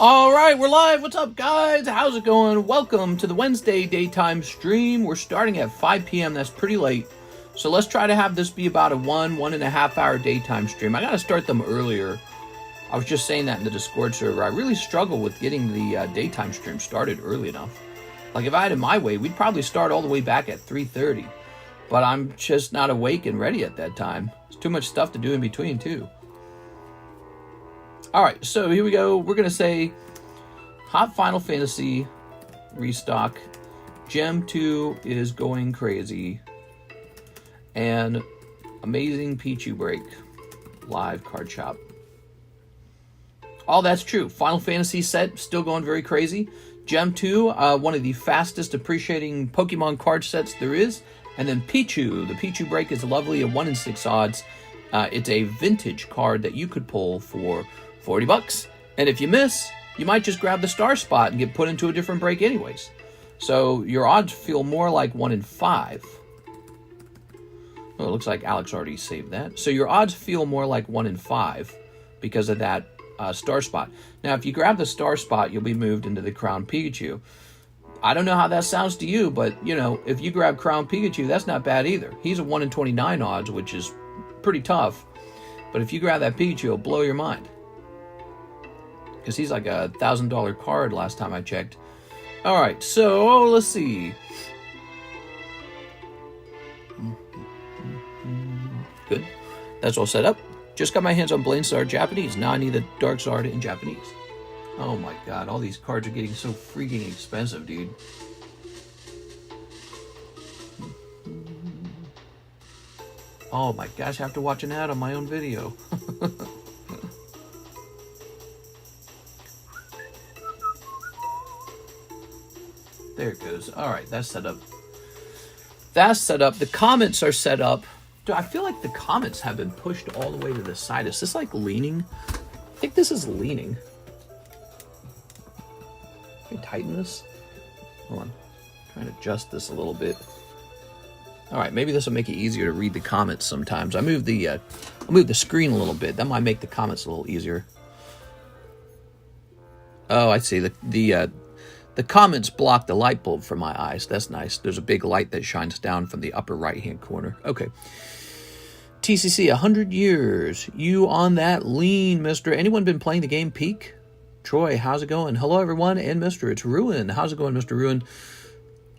All right, we're live. What's up, guys? How's it going? Welcome to the Wednesday daytime stream. We're starting at 5 p.m. That's pretty late. So let's try to have this be about a 1.5 hour daytime stream. I got to start them earlier. I was just saying that in the Discord server. I really struggle with getting the daytime stream started early enough. Like, if I had it my way, we'd probably start all the way back at 3:30. But I'm just not awake and ready at that time. There's too much stuff to do in between, too. All right, so here we go. We're going to say Hot Final Fantasy Restock. Gem 2 is going crazy. And Amazing Pichu Break. Live card shop. All that's true. Final Fantasy set still going very crazy. Gem 2, one of the fastest appreciating Pokemon card sets there is. And then Pichu. The Pichu Break is lovely at 1 in 6 odds. It's a vintage card that you could pull for $40. And if you miss, you might just grab the star spot and get put into a different break anyways. So your odds feel more like 1 in 5. Well, it looks like Alex already saved that. So your odds feel more like 1 in 5 because of that star spot. Now, if you grab the star spot, you'll be moved into the Crown Pikachu. I don't know how that sounds to you, but, you know, if you grab Crown Pikachu, that's not bad either. He's a 1 in 29 odds, which is pretty tough. But if you grab that Pikachu, it'll blow your mind. Because he's like a $1,000 card last time I checked. All right, so let's see. Good. That's all set up. Just got my hands on Blaine Star Japanese. Now I need the Dark Zard in Japanese. Oh my god, all these cards are getting so freaking expensive, dude. Oh my gosh, I have to watch an ad on my own video. There it goes. All right, that's set up. That's set up. The comments are set up. Dude, I feel like the comments have been pushed all the way to the side. Is this like leaning? I think this is leaning. Can I tighten this? Hold on. Trying to adjust this a little bit. All right, maybe this will make it easier to read the comments sometimes. I moved the screen a little bit. That might make the comments a little easier. Oh, I see. The comments block the light bulb from my eyes. That's nice. There's a big light that shines down from the upper right-hand corner. Okay. TCC, 100 years. You on that lean, mister. Anyone been playing the game Peak? Troy, how's it going? Hello, everyone, and mister. It's Ruin. How's it going, Mr. Ruin?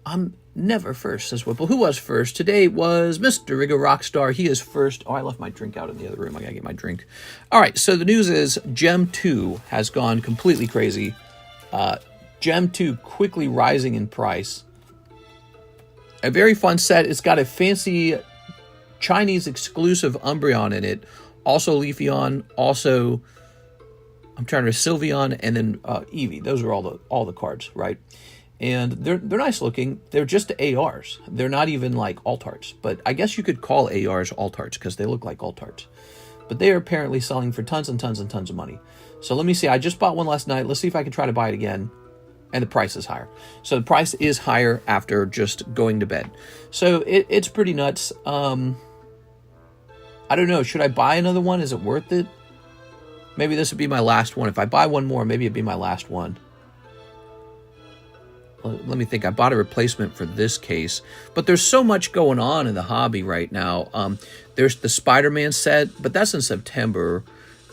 I'm never first, says Whipple. Who was first? Today was Mr. Riggo Rockstar. He is first. Oh, I left my drink out in the other room. I gotta get my drink. All right, so the news is Gem 2 has gone completely crazy. Gem 2 quickly rising in price. A very fun set. It's got a fancy Chinese exclusive Umbreon in it. Also Leafeon. Also, I'm trying to Sylveon, and then Eevee. Those are all the cards, right? And they're nice looking. They're just ARs. They're not even like alt-arts. But I guess you could call ARs alt-arts because they look like alt-arts. But they are apparently selling for tons and tons and tons of money. So let me see. I just bought one last night. Let's see if I can try to buy it again. And the price is higher. So the price is higher after just going to bed. So it's pretty nuts. I don't know. Should I buy another one? Is it worth it? Maybe this would be my last one. If I buy one more, maybe it'd be my last one. Let me think. I bought a replacement for this case. But there's so much going on in the hobby right now. There's the Spider-Man set, but that's in September.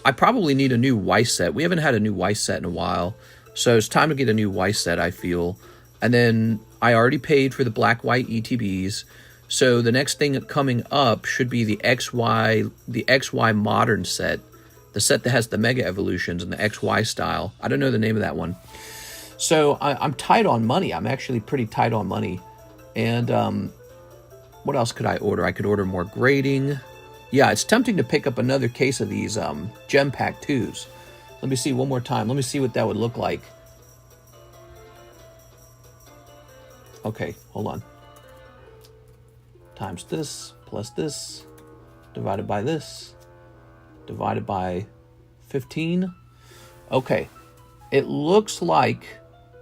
I probably need a new Weiss set. We haven't had a new Weiss set in a while. So it's time to get a new Weiss set, I feel. And then I already paid for the black-white ETBs. So the next thing coming up should be the XY Modern set. The set that has the Mega Evolutions and the XY style. I don't know the name of that one. So I'm tight on money. I'm actually pretty tight on money. And what else could I order? I could order more grading. Yeah, it's tempting to pick up another case of these Gem Pack 2s. Let me see one more time. Let me see what that would look like. Okay, hold on. Times this, plus this, divided by this, divided by 15. Okay, it looks like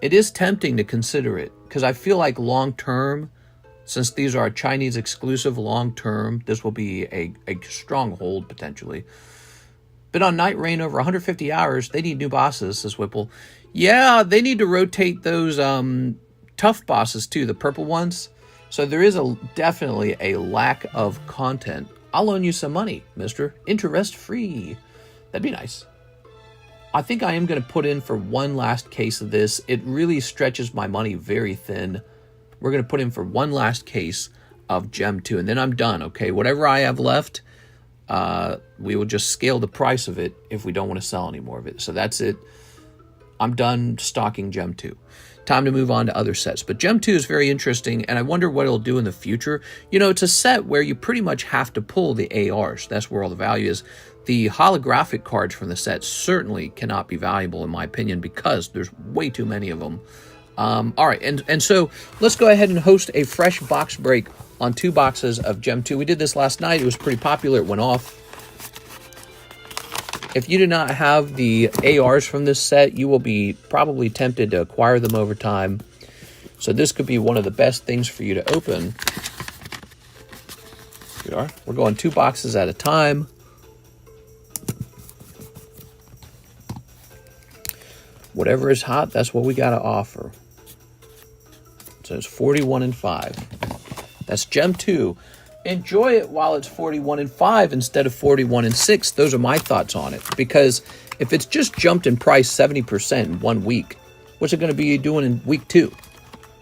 it is tempting to consider it, because I feel like long-term, since these are Chinese exclusive long-term, this will be a strong hold potentially. Been on Night Rain over 150 hours. They need new bosses, says Whipple. Yeah, they need to rotate those tough bosses too, the purple ones. So there is definitely a lack of content. I'll loan you some money, mister. Interest free. That'd be nice. I think I am going to put in for one last case of this. It really stretches my money very thin. We're going to put in for one last case of Gem 2, and then I'm done, okay? Whatever I have left, we will just scale the price of it if we don't want to sell any more of it. So that's it. I'm done stocking Gem 2. Time to move on to other sets. But Gem 2 is very interesting, and I wonder what it'll do in the future. You know, it's a set where you pretty much have to pull the ARs. That's where all the value is. The holographic cards from the set certainly cannot be valuable, in my opinion, because there's way too many of them. All right, and so let's go ahead and host a fresh box break on 2 boxes of Gem 2. We did this last night. It was pretty popular. It went off. If you do not have the ARs from this set, you will be probably tempted to acquire them over time. So this could be one of the best things for you to open. Here we are. We're going 2 boxes at a time. Whatever is hot, that's what we got to offer. So it's 41 and 5. That's Gem 2. Enjoy it while it's 41 and 5 instead of 41 and 6. Those are my thoughts on it. Because if it's just jumped in price 70% in 1 week, what's it going to be doing in week 2?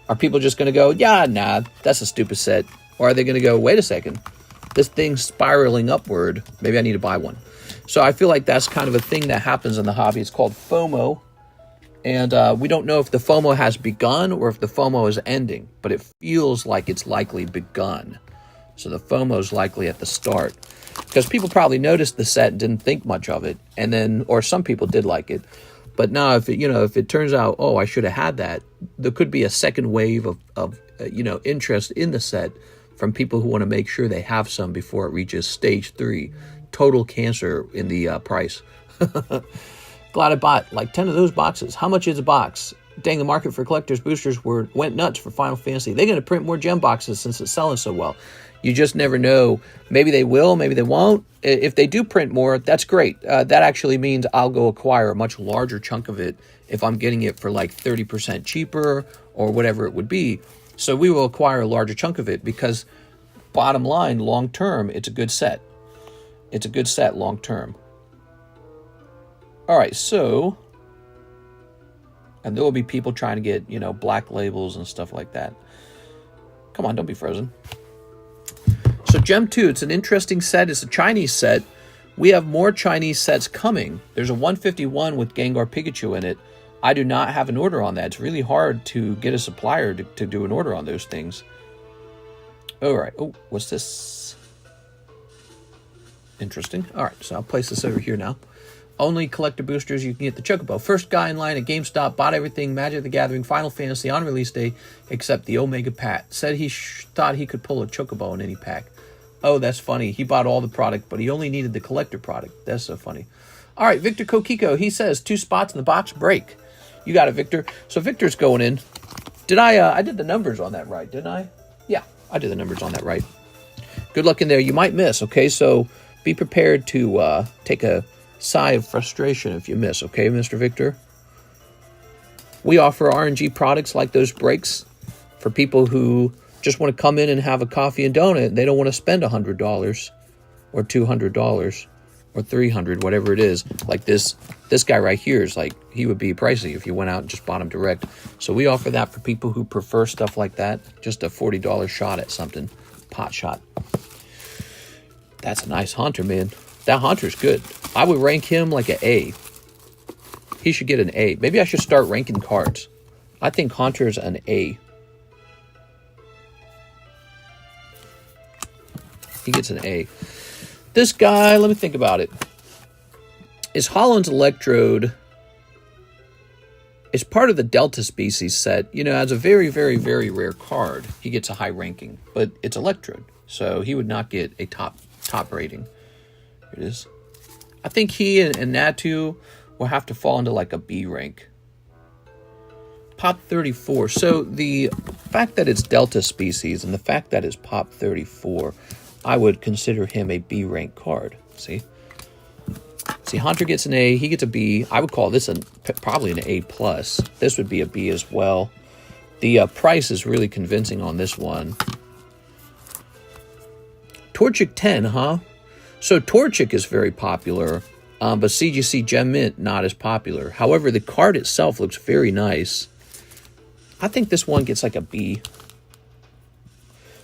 Are people just going to go, yeah, nah, that's a stupid set? Or are they going to go, wait a second, this thing's spiraling upward. Maybe I need to buy one. So I feel like that's kind of a thing that happens in the hobby. It's called FOMO. And we don't know if the FOMO has begun or if the FOMO is ending, but it feels like it's likely begun. So the FOMO is likely at the start, because people probably noticed the set and didn't think much of it, and then, or some people did like it, but now if it turns out, oh, I should have had that, there could be a second wave of interest in the set from people who want to make sure they have some before it reaches stage 3, total cancer in the price. Glad I bought like 10 of those boxes. How much is a box? Dang, the market for collector's boosters went nuts for Final Fantasy. They're going to print more gem boxes since it's selling so well. You just never know. Maybe they will, maybe they won't. If they do print more, that's great. That actually means I'll go acquire a much larger chunk of it if I'm getting it for like 30% cheaper or whatever it would be. So we will acquire a larger chunk of it because bottom line, long term, it's a good set. It's a good set long term. All right, so, and there will be people trying to get, black labels and stuff like that. Come on, don't be frozen. So Gem 2, it's an interesting set. It's a Chinese set. We have more Chinese sets coming. There's a 151 with Gengar Pikachu in it. I do not have an order on that. It's really hard to get a supplier to do an order on those things. All right. Oh, what's this? Interesting. All right, so I'll place this over here now. Only collector boosters, you can get the Chocobo. First guy in line at GameStop, bought everything, Magic the Gathering, Final Fantasy on release day, except the Omega Pat. Said he thought he could pull a Chocobo in any pack. Oh, that's funny. He bought all the product, but he only needed the collector product. That's so funny. All right, Victor Kokiko, he says 2 spots in the box break. You got it, Victor. So Victor's going in. Did I did the numbers on that right, didn't I? Yeah, I did the numbers on that right. Good luck in there. You might miss, okay? So be prepared to take a sigh of frustration if you miss, okay, Mr. Victor? We offer RNG products like those breaks for people who just want to come in and have a coffee and donut. They don't want to spend $100 or $200 or $300, whatever it is. Like this guy right here is like, he would be pricey if you went out and just bought him direct. So we offer that for people who prefer stuff like that. Just a $40 shot at something. Pot shot. That's a nice Haunter, man. That Haunter's good. I would rank him like an A. He should get an A. Maybe I should start ranking cards. I think Haunter's an A. He gets an A. This guy, let me think about it. Is Holland's Electrode. It's part of the Delta species set. As a very, very, very rare card, he gets a high ranking. But it's Electrode. So he would not get a top rating. Here it is. I think he and Natu will have to fall into like a B rank. Pop 34. So the fact that it's Delta species and the fact that it's Pop 34, I would consider him a B rank card. See see, Hunter gets an A. He gets a B. I would call this probably an A+. This would be a B as well. The price is really convincing on this one. Torchic 10, huh? So Torchic is very popular, but CGC Gem Mint not as popular. However, the card itself looks very nice. I think this one gets like a B.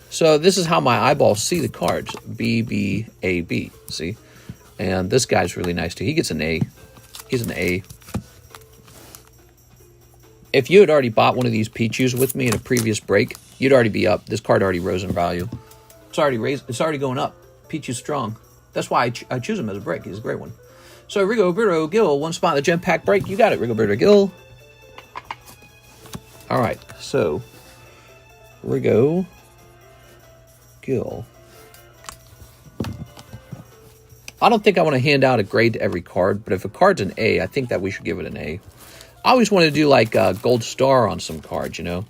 So this is how my eyeballs see the cards. B, B, A, B. See? And this guy's really nice too. He gets an A. He's an A. If you had already bought one of these Pichus with me in a previous break, you'd already be up. This card already rose in value. It's already raised. It's already going up. Pichu's strong. That's why I choose him as a break. He's a great one. So Rigoberto Gil, one spot in the Gem Pack break. You got it, Rigoberto Gil. All right. So Rigo Gil. I don't think I want to hand out a grade to every card, but if a card's an A, I think that we should give it an A. I always want to do like a gold star on some cards, you know.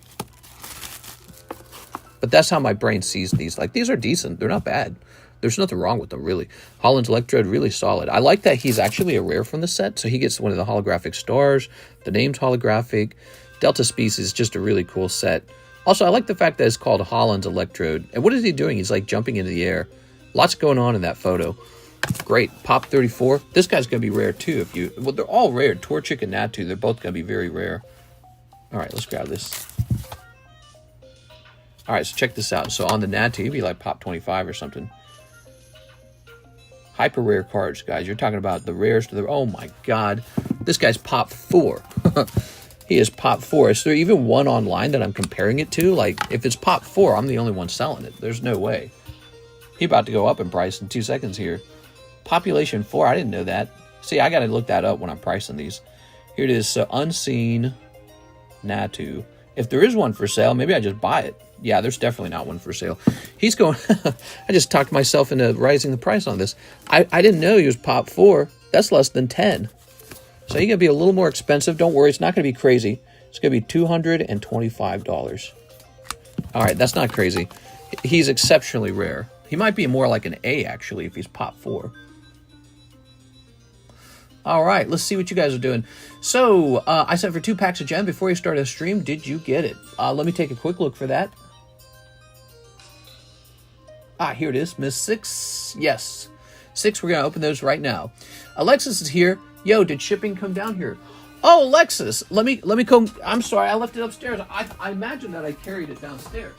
But that's how my brain sees these. Like, these are decent. They're not bad. There's nothing wrong with them, really. Holland's Electrode, really solid. I like that he's actually a rare from the set, so he gets one of the holographic stars. The name's holographic. Delta Species is just a really cool set. Also, I like the fact that it's called Holland's Electrode. And what is he doing? He's, like, jumping into the air. Lots going on in that photo. Great. Pop 34. This guy's going to be rare, too. Well, they're all rare. Torchic and Natu, they're both going to be very rare. All right, let's grab this. All right, so check this out. So on the Natu, it'd be like Pop 25 or something. Hyper rare cards, guys. You're talking about the rarest of the... Oh, my God. This guy's Pop 4. He is Pop 4. Is there even one online that I'm comparing it to? Like, if it's Pop 4, I'm the only one selling it. There's no way. He's about to go up in price in 2 seconds here. Population 4, I didn't know that. See, I got to look that up when I'm pricing these. Here it is, so Unseen Natu. If there is one for sale, maybe I just buy it. Yeah, there's definitely not one for sale. He's going... I just talked myself into raising the price on this. I didn't know he was Pop 4. That's less than 10. So he's going to be a little more expensive. Don't worry, it's not going to be crazy. It's going to be $225. All right, that's not crazy. He's exceptionally rare. He might be more like an A, actually, if he's Pop 4. All right, let's see what you guys are doing. So, I sent for 2 packs of Gem before you started the stream. Did you get it? Let me take a quick look for that. Ah, here it is. Miss 6. Yes. 6, we're going to open those right now. Alexis is here. Yo, did shipping come down here? Oh, Alexis, let me come. I'm sorry, I left it upstairs. I imagine that I carried it downstairs.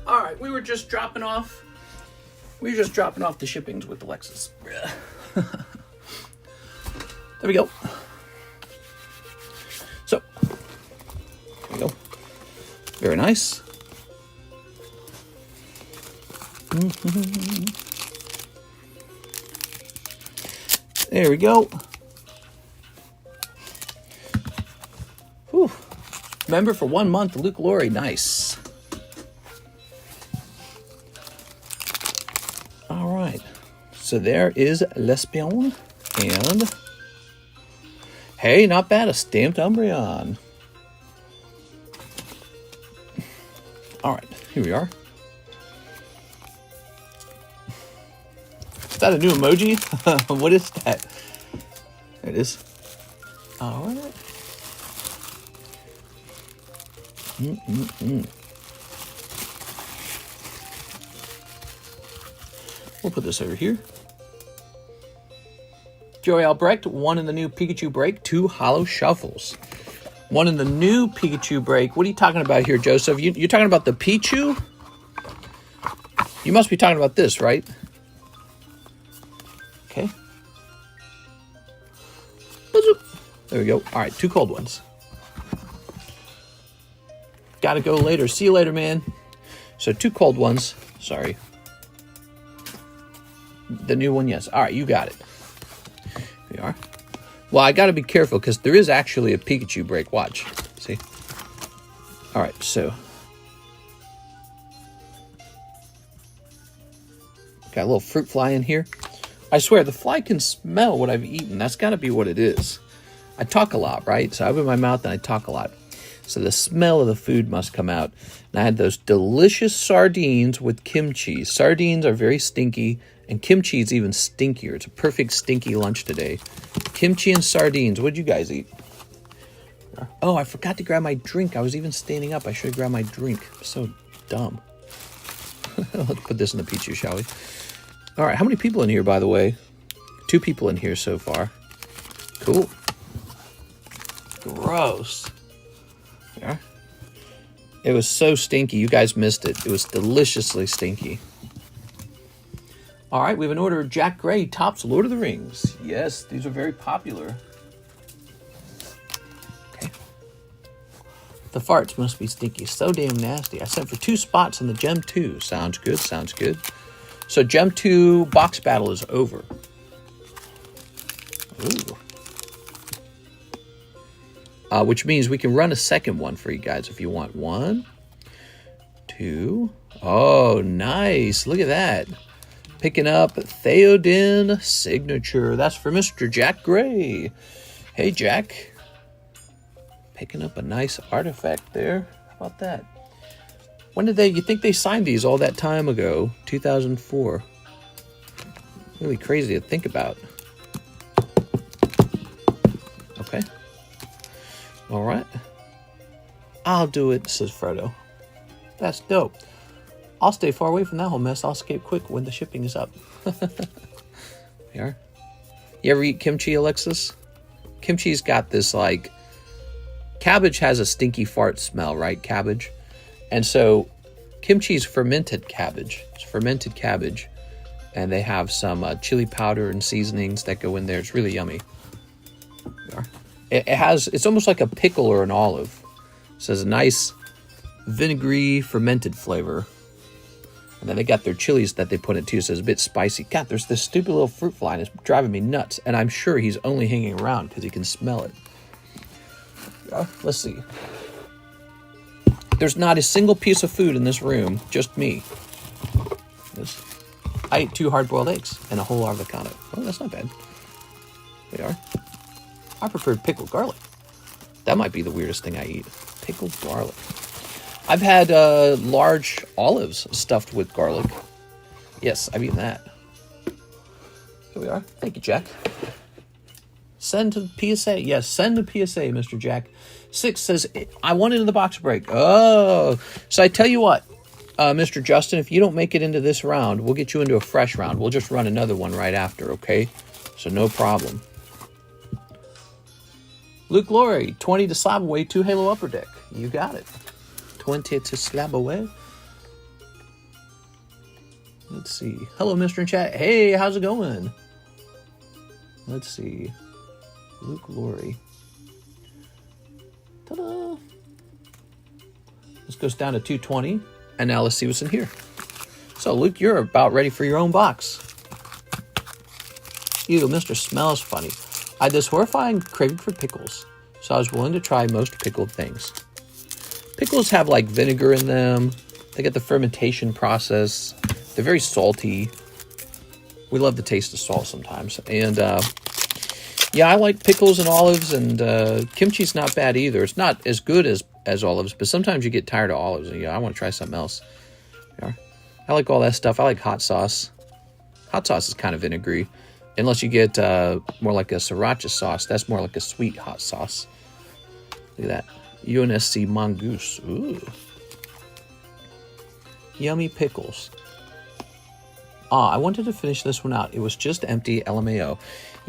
All right, we were just dropping off the shippings with Alexis. There we go. So, there we go. Very nice. There we go. Whew. Member for 1 month, Luke Laurie. Nice. All right. So there is L'Espion. And hey, not bad. A stamped Umbreon. All right. Here we are. Is that a new emoji? What is that? There it is. All right. We'll put this over here. Joey Albrecht, 1 in the new Pikachu break, 2 hollow shuffles. 1 in the new Pikachu break. What are you talking about here, Joseph? You're talking about the Pichu? You must be talking about this, right? Okay. There we go. All right, 2 cold ones. Gotta go later. See you later, man. So 2 cold ones. Sorry. The new one, yes. All right, you got it. Here we are. Well, I gotta be careful because there is actually a Pikachu break. Watch. See? All right, so. Got a little fruit fly in here. I swear, the fly can smell what I've eaten. That's gotta be what it is. I talk a lot, right? So I open my mouth and I talk a lot. So the smell of the food must come out. And I had those delicious sardines with kimchi. Sardines are very stinky, and kimchi is even stinkier. It's a perfect stinky lunch today. Kimchi and sardines. What did you guys eat? Oh, I forgot to grab my drink. I was even standing up. I should have grabbed my drink. I'm so dumb. Let's put this in the Pichu, shall we? All right, how many people in here, by the way? 2 people in here so far. Cool. Gross. Yeah. It was so stinky. You guys missed it. It was deliciously stinky. All right, we have an order of Jack Gray, Topps Lord of the Rings. Yes, these are very popular. Okay. The farts must be stinky. So damn nasty. I sent for 2 spots in the Gem 2. Sounds good, sounds good. So Gem 2 box battle is over. Ooh. Which means we can run a second one for you guys if you want. 1, 2. Oh, nice. Look at that. Picking up Theoden signature. That's for Mr. Jack Gray. Hey, Jack. Picking up a nice artifact there. How about that? When did you think they signed these all that time ago? 2004. Really crazy to think about. Okay. All right. I'll do it, says Frodo. That's dope. I'll stay far away from that whole mess. I'll escape quick when the shipping is up. Here. You ever eat kimchi, Alexis? Kimchi's got this, like... Cabbage has a stinky fart smell, right? Cabbage. And so, kimchi's fermented cabbage. It's fermented cabbage. And they have some chili powder and seasonings that go in there. It's really yummy. Here. It's almost like a pickle or an olive. So it's a nice vinegary fermented flavor. And then they got their chilies that they put in too, so it's a bit spicy. God, there's this stupid little fruit fly and it's driving me nuts. And I'm sure he's only hanging around because he can smell it. Let's see. There's not a single piece of food in this room, just me. I ate 2 hard-boiled eggs and a whole avocado. Oh, that's not bad. There we are. I prefer pickled garlic. That might be the weirdest thing I eat. Pickled garlic. I've had large olives stuffed with garlic. Yes, I've eaten that. Here we are. Thank you, Jack. Send to PSA. Yes, send to PSA, Mr. Jack. 6 says, I want it in the box break. Oh, so I tell you what, Mr. Justin, if you don't make it into this round, we'll get you into a fresh round. We'll just run another one right after, okay? So no problem. Luke Laurie, 20 to slab away, 2 Halo Upper Deck. You got it. 20 to slab away. Let's see. Hello, Mr. in Chat. Hey, how's it going? Let's see. Luke Laurie. Ta-da! This goes down to 220. And now let's see what's in here. So, Luke, you're about ready for your own box. Ew, Mr. Smells funny. I had this horrifying craving for pickles, so I was willing to try most pickled things. Pickles have like vinegar in them. They get the fermentation process. They're very salty. We love the taste of salt sometimes. And yeah, I like pickles and olives, and kimchi's not bad either. It's not as good as olives, but sometimes you get tired of olives and I want to try something else. Yeah. I like all that stuff. I like hot sauce. Hot sauce is kind of vinegary. Unless you get more like a sriracha sauce. That's more like a sweet hot sauce. Look at that. UNSC Mongoose. Ooh. Yummy pickles. I wanted to finish this one out. It was just empty LMAO.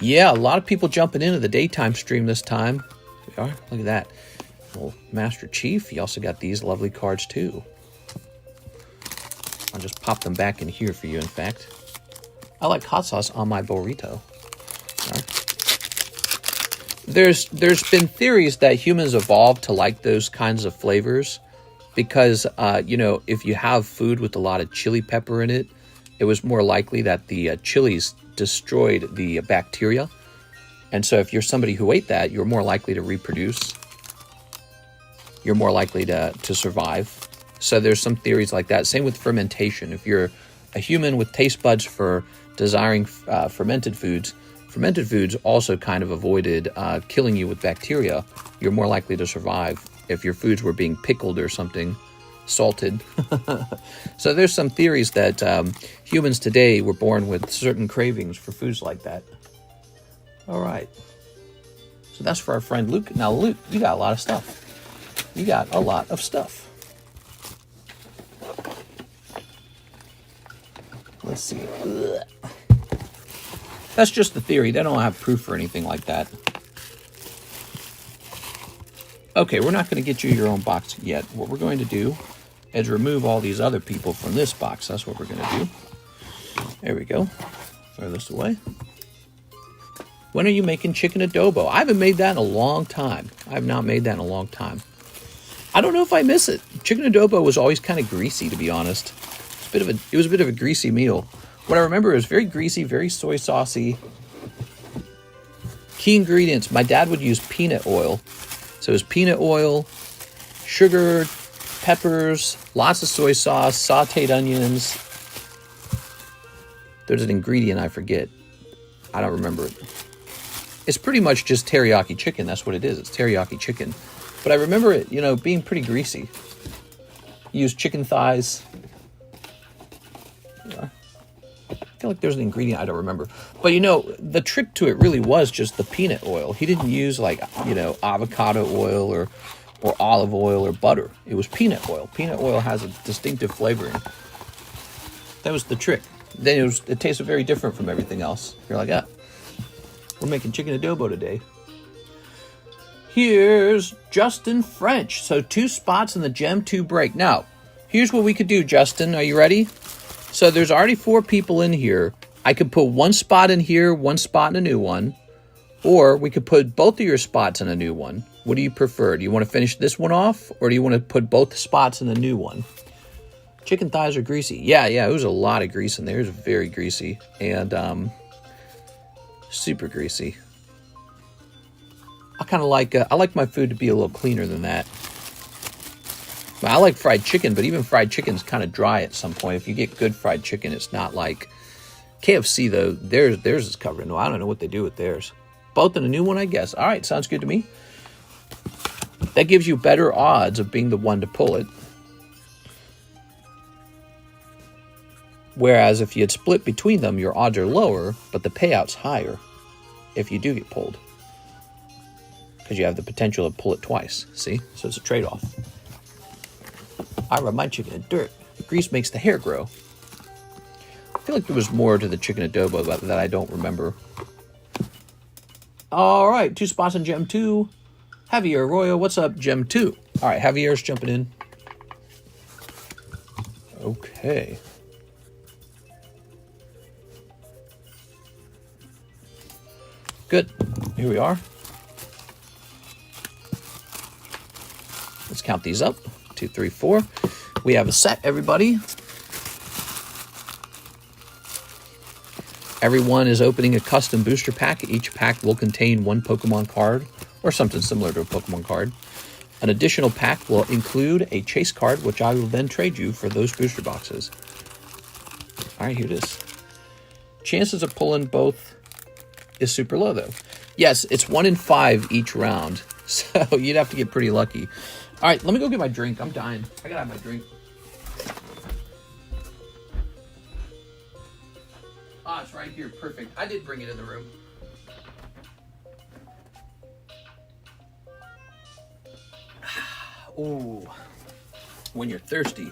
Yeah, a lot of people jumping into the daytime stream this time. We are. Look at that. Well, Master Chief, you also got these lovely cards too. I'll just pop them back in here for you, in fact. I like hot sauce on my burrito. There's been theories that humans evolved to like those kinds of flavors because, you know, if you have food with a lot of chili pepper in it, it was more likely that the chilies destroyed the bacteria. And so if you're somebody who ate that, you're more likely to reproduce. You're more likely to survive. So there's some theories like that. Same with fermentation. If you're a human with taste buds for desiring fermented foods also kind of avoided killing you with bacteria. You're more likely to survive if your foods were being pickled or something, salted. So there's some theories that humans today were born with certain cravings for foods like that. All right. So that's for our friend Luke. Now, Luke, you got a lot of stuff. You got a lot of stuff. Let's see. Ugh. That's just the theory. They don't have proof or anything like that. Okay, we're not going to get you your own box yet. What we're going to do is remove all these other people from this box. That's what we're going to do. There we go. Throw this away. When are you making chicken adobo? I haven't made that in a long time. I have not made that in a long time. I don't know if I miss it. Chicken adobo was always kind of greasy, to be honest. It was a bit of a greasy meal. What I remember is very greasy, very soy saucy. Key ingredients. My dad would use peanut oil. So it was peanut oil, sugar, peppers, lots of soy sauce, sauteed onions. There's an ingredient I forget. I don't remember it. It's pretty much just teriyaki chicken. That's what it is. It's teriyaki chicken. But I remember it, you know, being pretty greasy. Use chicken thighs. I feel like there's an ingredient I don't remember. But, you know, the trick to it really was just the peanut oil. He didn't use, like, you know, avocado oil or olive oil or butter. It was peanut oil. Peanut oil has a distinctive flavoring. That was the trick. Then it tasted very different from everything else. You're like, ah, we're making chicken adobo today. Here's Justin French. So 2 spots in the Gem 2 break. Now, here's what we could do, Justin. Are you ready? So there's already 4 people in here. I could put 1 spot in here, 1 spot in a new one. Or we could put both of your spots in a new one. What do you prefer? Do you want to finish this one off? Or do you want to put both spots in a new one? Chicken thighs are greasy. Yeah, it was a lot of grease in there. It was very greasy. And super greasy. I kind of like, I like my food to be a little cleaner than that. I like fried chicken, but even fried chicken's kind of dry at some point. If you get good fried chicken, it's not like KFC, though. Theirs is covered in oil. I don't know what they do with theirs. Both in a new one, I guess. All right, sounds good to me. That gives you better odds of being the one to pull it. Whereas if you had split between them, your odds are lower, but the payout's higher if you do get pulled. Because you have the potential to pull it twice. See? So it's a trade-off. I rub my chicken in dirt. Grease makes the hair grow. I feel like there was more to the chicken adobo that I don't remember. All right, 2 spots in Gem 2. Javier Arroyo, what's up, Gem 2? All right, Javier's jumping in. Okay. Good. Here we are. Let's count these up. 2, 3, 4. We have a set, everybody. Everyone is opening a custom booster pack. Each pack will contain 1 Pokemon card, or something similar to a Pokemon card. An additional pack will include a chase card, which I will then trade you for those booster boxes. All right, here it is. Chances of pulling both is super low, though. Yes, it's 1 in 5 each round, so you'd have to get pretty lucky. All right, let me go get my drink. I'm dying. I gotta have my drink. Ah, it's right here. Perfect. I did bring it in the room. Ooh, when you're thirsty.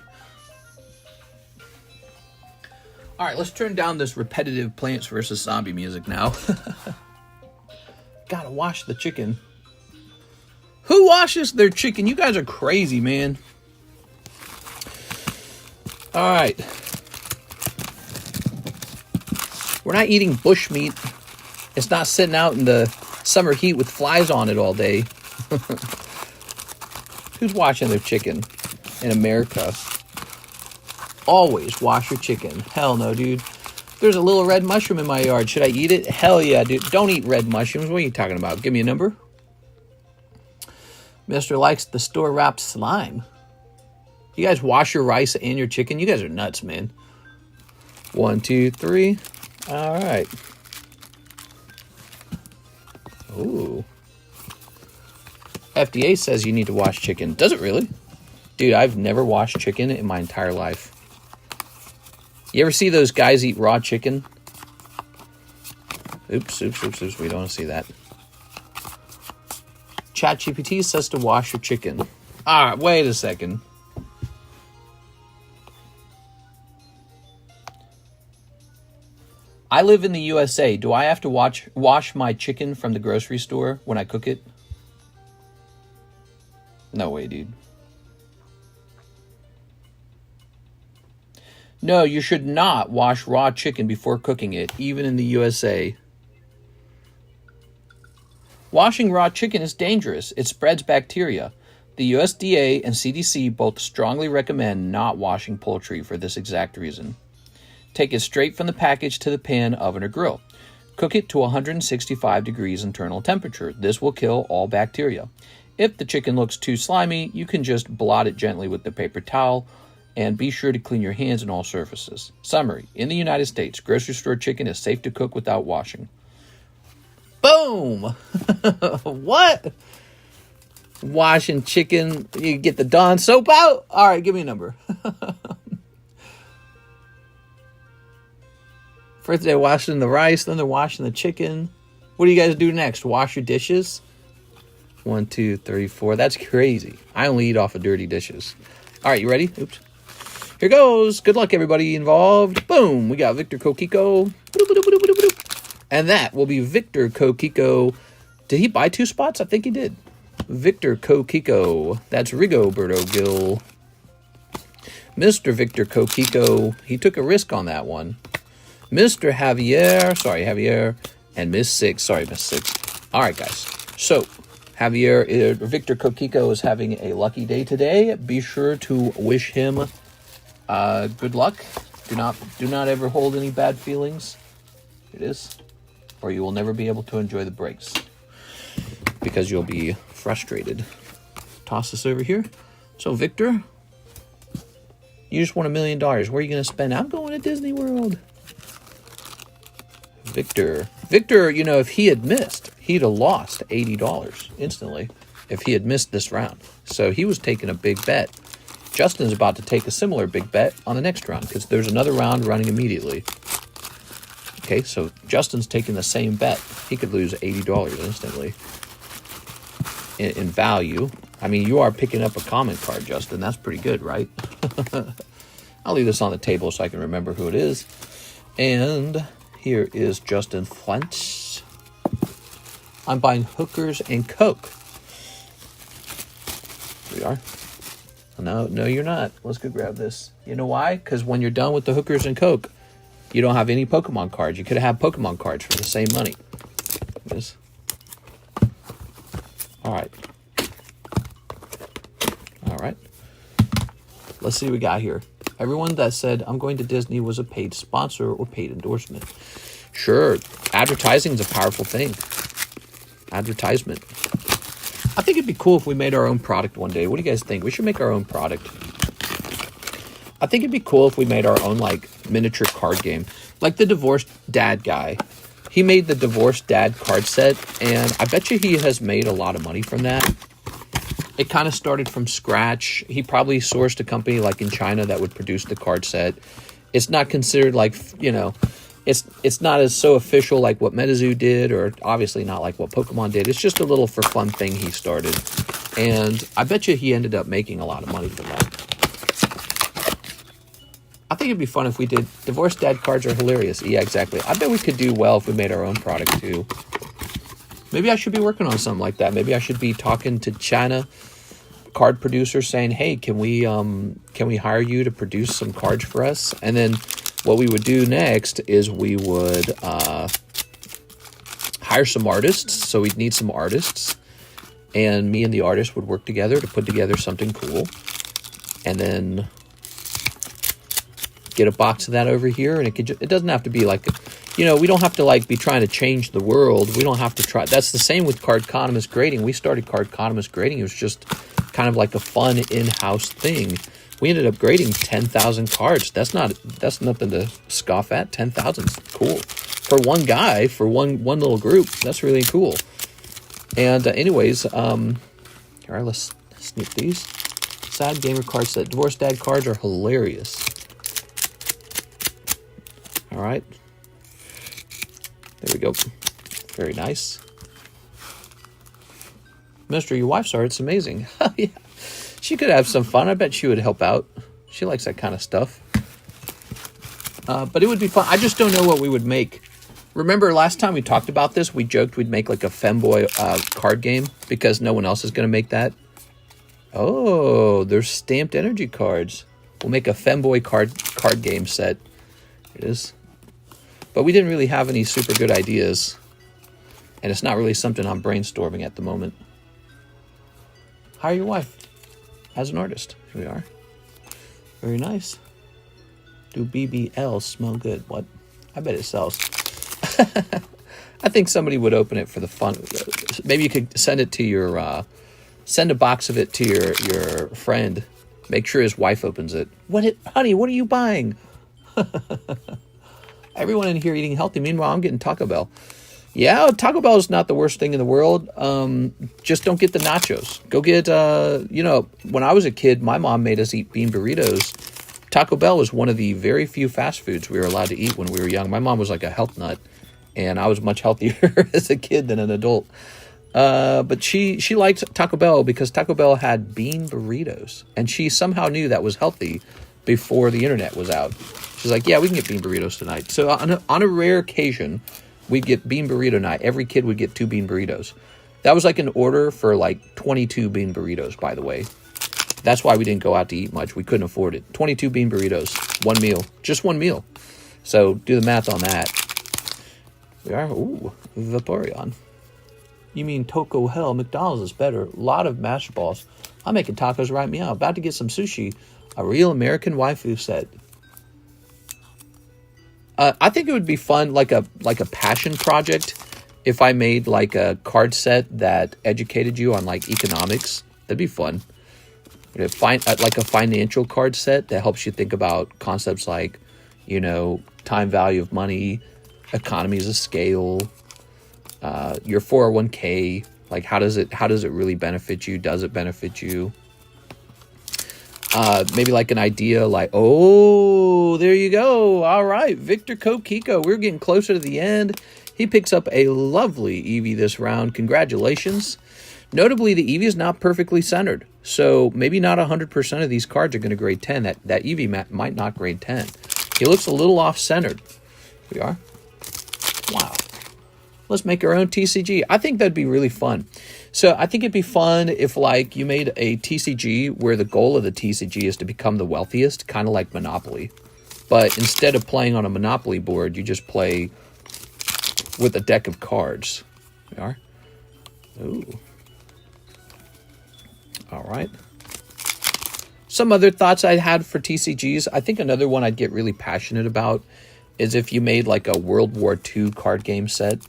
All right, let's turn down this repetitive Plants vs. Zombie music now. Gotta wash the chicken. Who washes their chicken? You guys are crazy, man. All right. We're not eating bush meat. It's not sitting out in the summer heat with flies on it all day. Who's washing their chicken in America? Always wash your chicken. Hell no, dude. There's a little red mushroom in my yard. Should I eat it? Hell yeah, dude. Don't eat red mushrooms. What are you talking about? Give me a number. Mister likes the store-wrapped slime. You guys wash your rice and your chicken? You guys are nuts, man. 1, 2, 3. All right. Ooh. FDA says you need to wash chicken. Does it really? Dude, I've never washed chicken in my entire life. You ever see those guys eat raw chicken? Oops. We don't want to see that. ChatGPT says to wash your chicken. All right, wait a second. I live in the USA. Do I have to wash my chicken from the grocery store when I cook it? No way, dude. No, you should not wash raw chicken before cooking it, even in the USA. Washing raw chicken is dangerous. It spreads bacteria. The USDA and CDC both strongly recommend not washing poultry for this exact reason. Take it straight from the package to the pan, oven, or grill. Cook it to 165 degrees internal temperature. This will kill all bacteria. If the chicken looks too slimy, you can just blot it gently with the paper towel, and be sure to clean your hands and all surfaces. Summary: in the United States, grocery store chicken is safe to cook without washing. Boom! What? Washing chicken, you get the Dawn soap out? All right, give me a number. First they're washing the rice, then they're washing the chicken. What do you guys do next? Wash your dishes? 1, 2, 3, 4. That's crazy. I only eat off of dirty dishes. All right, you ready? Oops. Here goes. Good luck, everybody involved. Boom. We got Victor Kokiko. And that will be Victor Kokiko. Did he buy 2 spots? I think he did. Victor Kokiko. That's Rigoberto Gil. Mr. Victor Kokiko. He took a risk on that one. Mr. Javier, and Miss Six. Sorry, Miss Six. All right, guys. So, Victor Kokiko is having a lucky day today. Be sure to wish him good luck. Do not ever hold any bad feelings. It is, or you will never be able to enjoy the breaks because you'll be frustrated. Toss this over here. So, Victor, you just won $1 million. Where are you going to spend? I'm going to Disney World. Victor, you know, if he had missed, he'd have lost $80 instantly if he had missed this round. So he was taking a big bet. Justin's about to take a similar big bet on the next round because there's another round running immediately. Okay, so Justin's taking the same bet. He could lose $80 instantly in value. I mean, you are picking up a comment card, Justin. That's pretty good, right? I'll leave this on the table so I can remember who it is. And here is Justin Flint. I'm buying hookers and Coke. Here we are. No, you're not. Let's go grab this. You know why? Because when you're done with the hookers and Coke, you don't have any Pokemon cards. You could have had Pokemon cards for the same money. Yes. All right. Let's see what we got here. Everyone that said, I'm going to Disney was a paid sponsor or paid endorsement. Sure. Advertising is a powerful thing. Advertisement. I think it'd be cool if we made our own product one day. What do you guys think? We should make our own product. I think it'd be cool if we made our own, like, miniature card game. Like the Divorced Dad guy. He made the Divorced Dad card set, and I bet you he has made a lot of money from that. It kind of started from scratch. He probably sourced a company like in China that would produce the card set. It's not considered like, you know, it's not as so official like what Metazoo did, or obviously not like what Pokemon did. It's just a little for fun thing he started. And I bet you he ended up making a lot of money from that. I think it'd be fun if we did. Divorced Dad cards are hilarious. Yeah, exactly. I bet we could do well if we made our own product too. Maybe I should be working on something like that. Maybe I should be talking to China card producers saying, hey, can we hire you to produce some cards for us? And then what we would do next is we would hire some artists. So we'd need some artists, and me and the artist would work together to put together something cool, and then get a box of that over here. And it doesn't have to be like, we don't have to like be trying to change the world. We don't have to try. That's the same with Cardconomist grading. We started Cardconomist grading. It was just kind of like a fun in-house thing. We ended up grading 10,000 cards. That's nothing to scoff at. 10,000 is cool for one guy, for one little group. That's really cool. And anyways, all right, let's sneak these. Sad gamer card set. Divorce dad cards are hilarious. All right, there we go. Very nice. Mister, your wife's art, it's amazing. Yeah. She could have some fun. I bet she would help out. She likes that kind of stuff. But it would be fun. I just don't know what we would make. Remember last time we talked about this, we joked we'd make like a femboy card game because no one else is going to make that. Oh, there's stamped energy cards. We'll make a femboy card game set. It is. But we didn't really have any super good ideas. And it's not really something I'm brainstorming at the moment. Hire your wife as an artist. Here we are. Very nice. Do BBL smell good? What? I bet it sells. I think somebody would open it for the fun. Maybe you could send it to your, send a box of it to your friend. Make sure his wife opens it. Honey, what are you buying? Everyone in here eating healthy. Meanwhile, I'm getting Taco Bell. Yeah, Taco Bell is not the worst thing in the world. Just don't get the nachos. Go get, when I was a kid, my mom made us eat bean burritos. Taco Bell was one of the very few fast foods we were allowed to eat when we were young. My mom was like a health nut, and I was much healthier as a kid than an adult. But she liked Taco Bell because Taco Bell had bean burritos, and she somehow knew that was healthy before the internet was out. She's like, yeah, we can get bean burritos tonight. So on a rare occasion, we'd get bean burrito night. Every kid would get 2 bean burritos. That was like an order for like 22 bean burritos, by the way. That's why we didn't go out to eat much. We couldn't afford it. 22 bean burritos, one meal, just one meal. So do the math on that. We are, ooh, Vaporeon. You mean Taco Hell? McDonald's is better. A lot of master balls. I'm making tacos right meow. About to get some sushi. A real American waifu set. I think it would be fun, like a passion project, if I made like a card set that educated you on like economics. That'd be fun. Like a financial card set that helps you think about concepts like, time value of money, economies of scale, your 401k. Like how does it really benefit you? Does it benefit you? Maybe like an idea like, oh, there you go. All right, Victor Kokiko. We're getting closer to the end. He picks up a lovely Eevee this round. Congratulations. Notably, the Eevee is not perfectly centered. So maybe not 100% of these cards are going to grade 10. That Eevee might not grade 10. He looks a little off-centered. Here we are. Wow. Let's make our own TCG. I think that'd be really fun. So I think it'd be fun if like you made a TCG where the goal of the TCG is to become the wealthiest, kind of like Monopoly. But instead of playing on a Monopoly board, you just play with a deck of cards. Here we are. Ooh. All right. Some other thoughts I had for TCGs. I think another one I'd get really passionate about is if you made like a World War II card game set.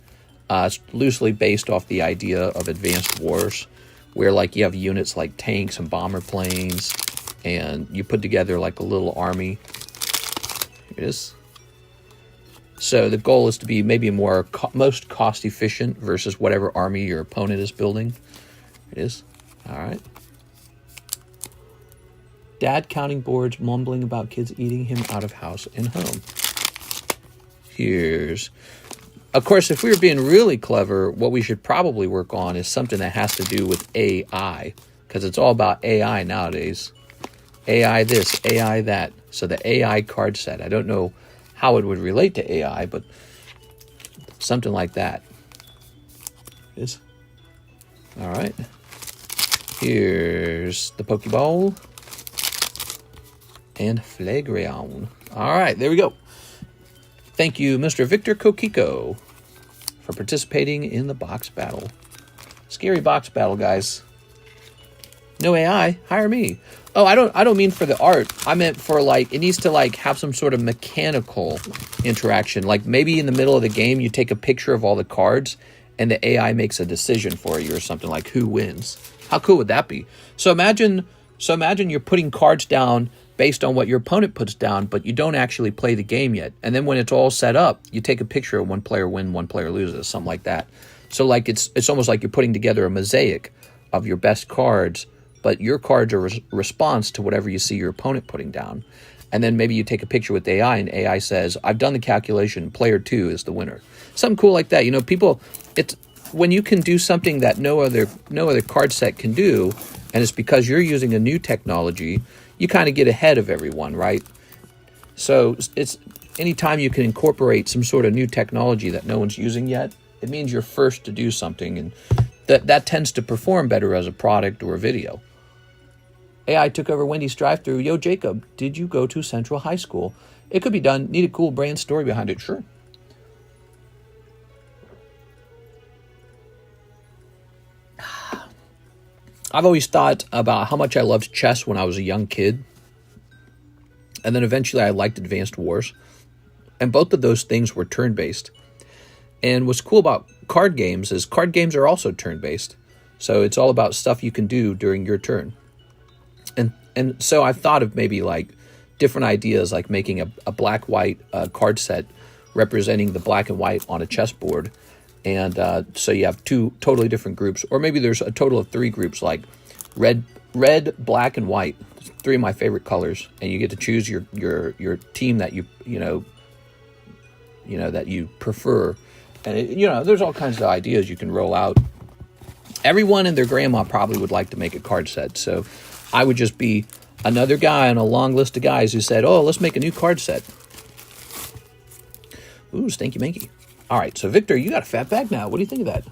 Loosely based off the idea of advanced wars, where like you have units like tanks and bomber planes, and you put together like a little army. Here it is. So the goal is to be maybe more most cost efficient versus whatever army your opponent is building. It is. All right. Dad counting boards, mumbling about kids eating him out of house and home. Here's... Of course, if we were being really clever, what we should probably work on is something that has to do with AI, because it's all about AI nowadays. AI this, AI that. So the AI card set. I don't know how it would relate to AI, but something like that. is. All right. Here's the Pokeball. And Flareon. All right, there we go. Thank you, Mr. Victor Kokiko, for participating in the box battle. Scary box battle, guys. No AI, hire me. Oh, I don't mean for the art. I meant for like, it needs to like have some sort of mechanical interaction. Like maybe in the middle of the game, you take a picture of all the cards and the AI makes a decision for you or something, like who wins. How cool would that be? So imagine you're putting cards down based on what your opponent puts down, but you don't actually play the game yet. And then when it's all set up, you take a picture of one player wins, one player loses, something like that. So like it's almost like you're putting together a mosaic of your best cards, but your cards are a response to whatever you see your opponent putting down. And then maybe you take a picture with AI and AI says, I've done the calculation, player 2 is the winner. Something cool like that. You know, people, it's when you can do something that no other card set can do, and it's because you're using a new technology, you kind of get ahead of everyone, right? So it's anytime you can incorporate some sort of new technology that no one's using yet, it means you're first to do something, and that tends to perform better as a product or a video. AI took over Wendy's drive-thru. Yo, Jacob, did you go to Central High School? It could be done. Need a cool brand story behind it. Sure. I've always thought about how much I loved chess when I was a young kid. And then eventually I liked Advanced Wars. And both of those things were turn-based. And what's cool about card games is card games are also turn-based. So it's all about stuff you can do during your turn. And so I've thought of maybe like different ideas, like making a black-white card set representing the black and white on a chessboard. And so you have two totally different groups, or maybe there's a total of 3 groups, like red, black, and white. 3 of my favorite colors, and you get to choose your team that you that you prefer. And there's all kinds of ideas you can roll out. Everyone and their grandma probably would like to make a card set, so I would just be another guy on a long list of guys who said, "Oh, let's make a new card set." Ooh, stinky manky. All right, so Victor, you got a fat bag now. What do you think of that?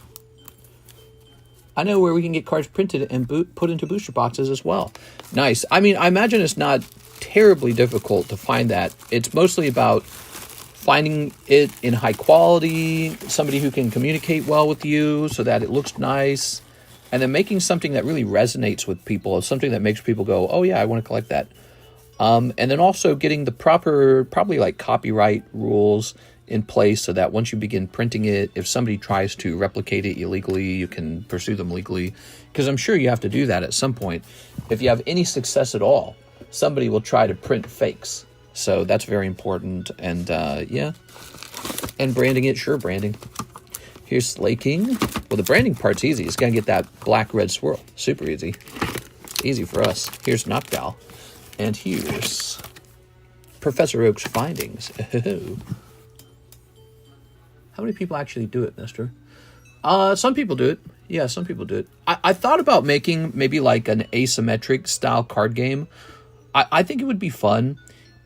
I know where we can get cards printed and put into booster boxes as well. Nice. I mean, I imagine it's not terribly difficult to find that. It's mostly about finding it in high quality, somebody who can communicate well with you so that it looks nice, and then making something that really resonates with people, something that makes people go, oh yeah, I want to collect that. And then also getting the proper, probably like copyright rules in place so that once you begin printing it, if somebody tries to replicate it illegally, you can pursue them legally. Because I'm sure you have to do that at some point. If you have any success at all, somebody will try to print fakes. So that's very important. And yeah. And branding it, sure, branding. Here's Slay King. Well, the branding part's easy. It's got to get that black-red swirl. Super easy. Easy for us. Here's Knockdown. And here's Professor Oak's findings. How many people actually do it, mister? Some people do it. Yeah, some people do it. I thought about making maybe like an asymmetric style card game. I think it would be fun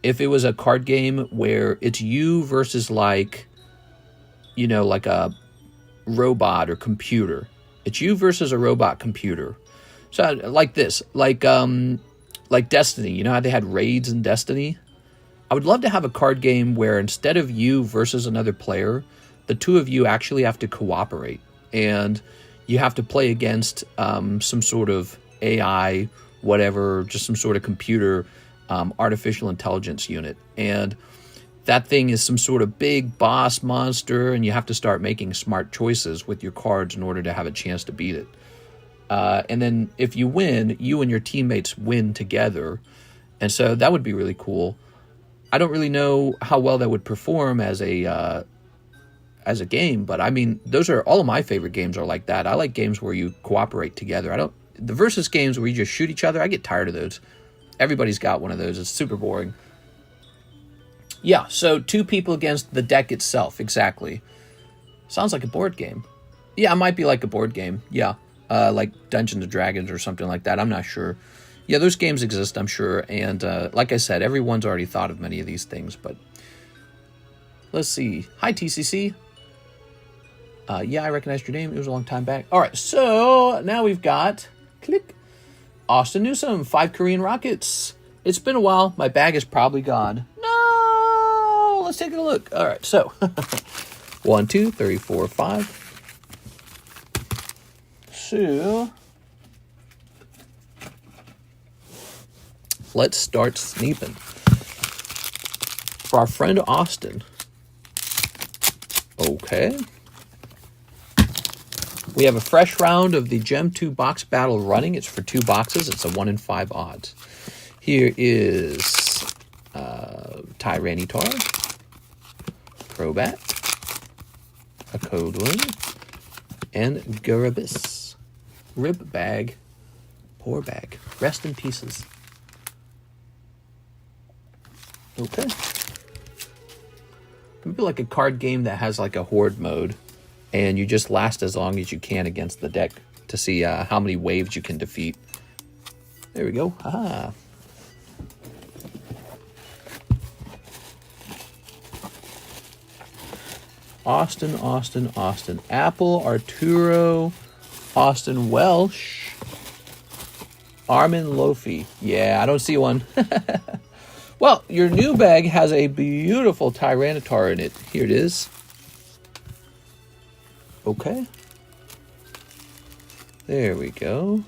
if it was a card game where it's you versus like a robot or computer. It's you versus a robot computer. So like this, like Destiny. You know how they had raids in Destiny? I would love to have a card game where instead of you versus another player, the two of you actually have to cooperate, and you have to play against some sort of AI, whatever, just some sort of computer, artificial intelligence unit. And that thing is some sort of big boss monster, and you have to start making smart choices with your cards in order to have a chance to beat it. And then if you win, you and your teammates win together. And so that would be really cool. I don't really know how well that would perform as a game, but I mean, those are all of my favorite games are like that. I like games where you cooperate together. The versus games where you just shoot each other, I get tired of those. Everybody's got one of those. It's super boring. Yeah, so 2 people against the deck itself, exactly. Sounds like a board game. Yeah, it might be like a board game. Yeah, like Dungeons & Dragons or something like that. I'm not sure. Yeah, those games exist, I'm sure. And like I said, everyone's already thought of many of these things. But let's see. Hi, TCC. Yeah, I recognized your name. It was a long time back. All right, so now we've got, click, Austin Newsom, 5 Korean rockets. It's been a while. My bag is probably gone. No! Let's take a look. All right, so 1, 2, 3, 4, 5. So let's start sneeping. For our friend Austin. Okay. We have a fresh round of the Gem 2 box battle running. It's for 2 boxes. It's a 1 in 5 odds. Here is Tyranitar, Crobat, a Code One, and Garabis. Rib bag. Poor bag. Rest in pieces. Okay. Maybe like a card game that has like a horde mode, and you just last as long as you can against the deck to see how many waves you can defeat. There we go. Ah. Austin, Austin, Austin. Apple, Arturo, Austin Welsh, Armin Lofi. Yeah, I don't see one. Well, your new bag has a beautiful Tyranitar in it. Here it is. Okay. There we go.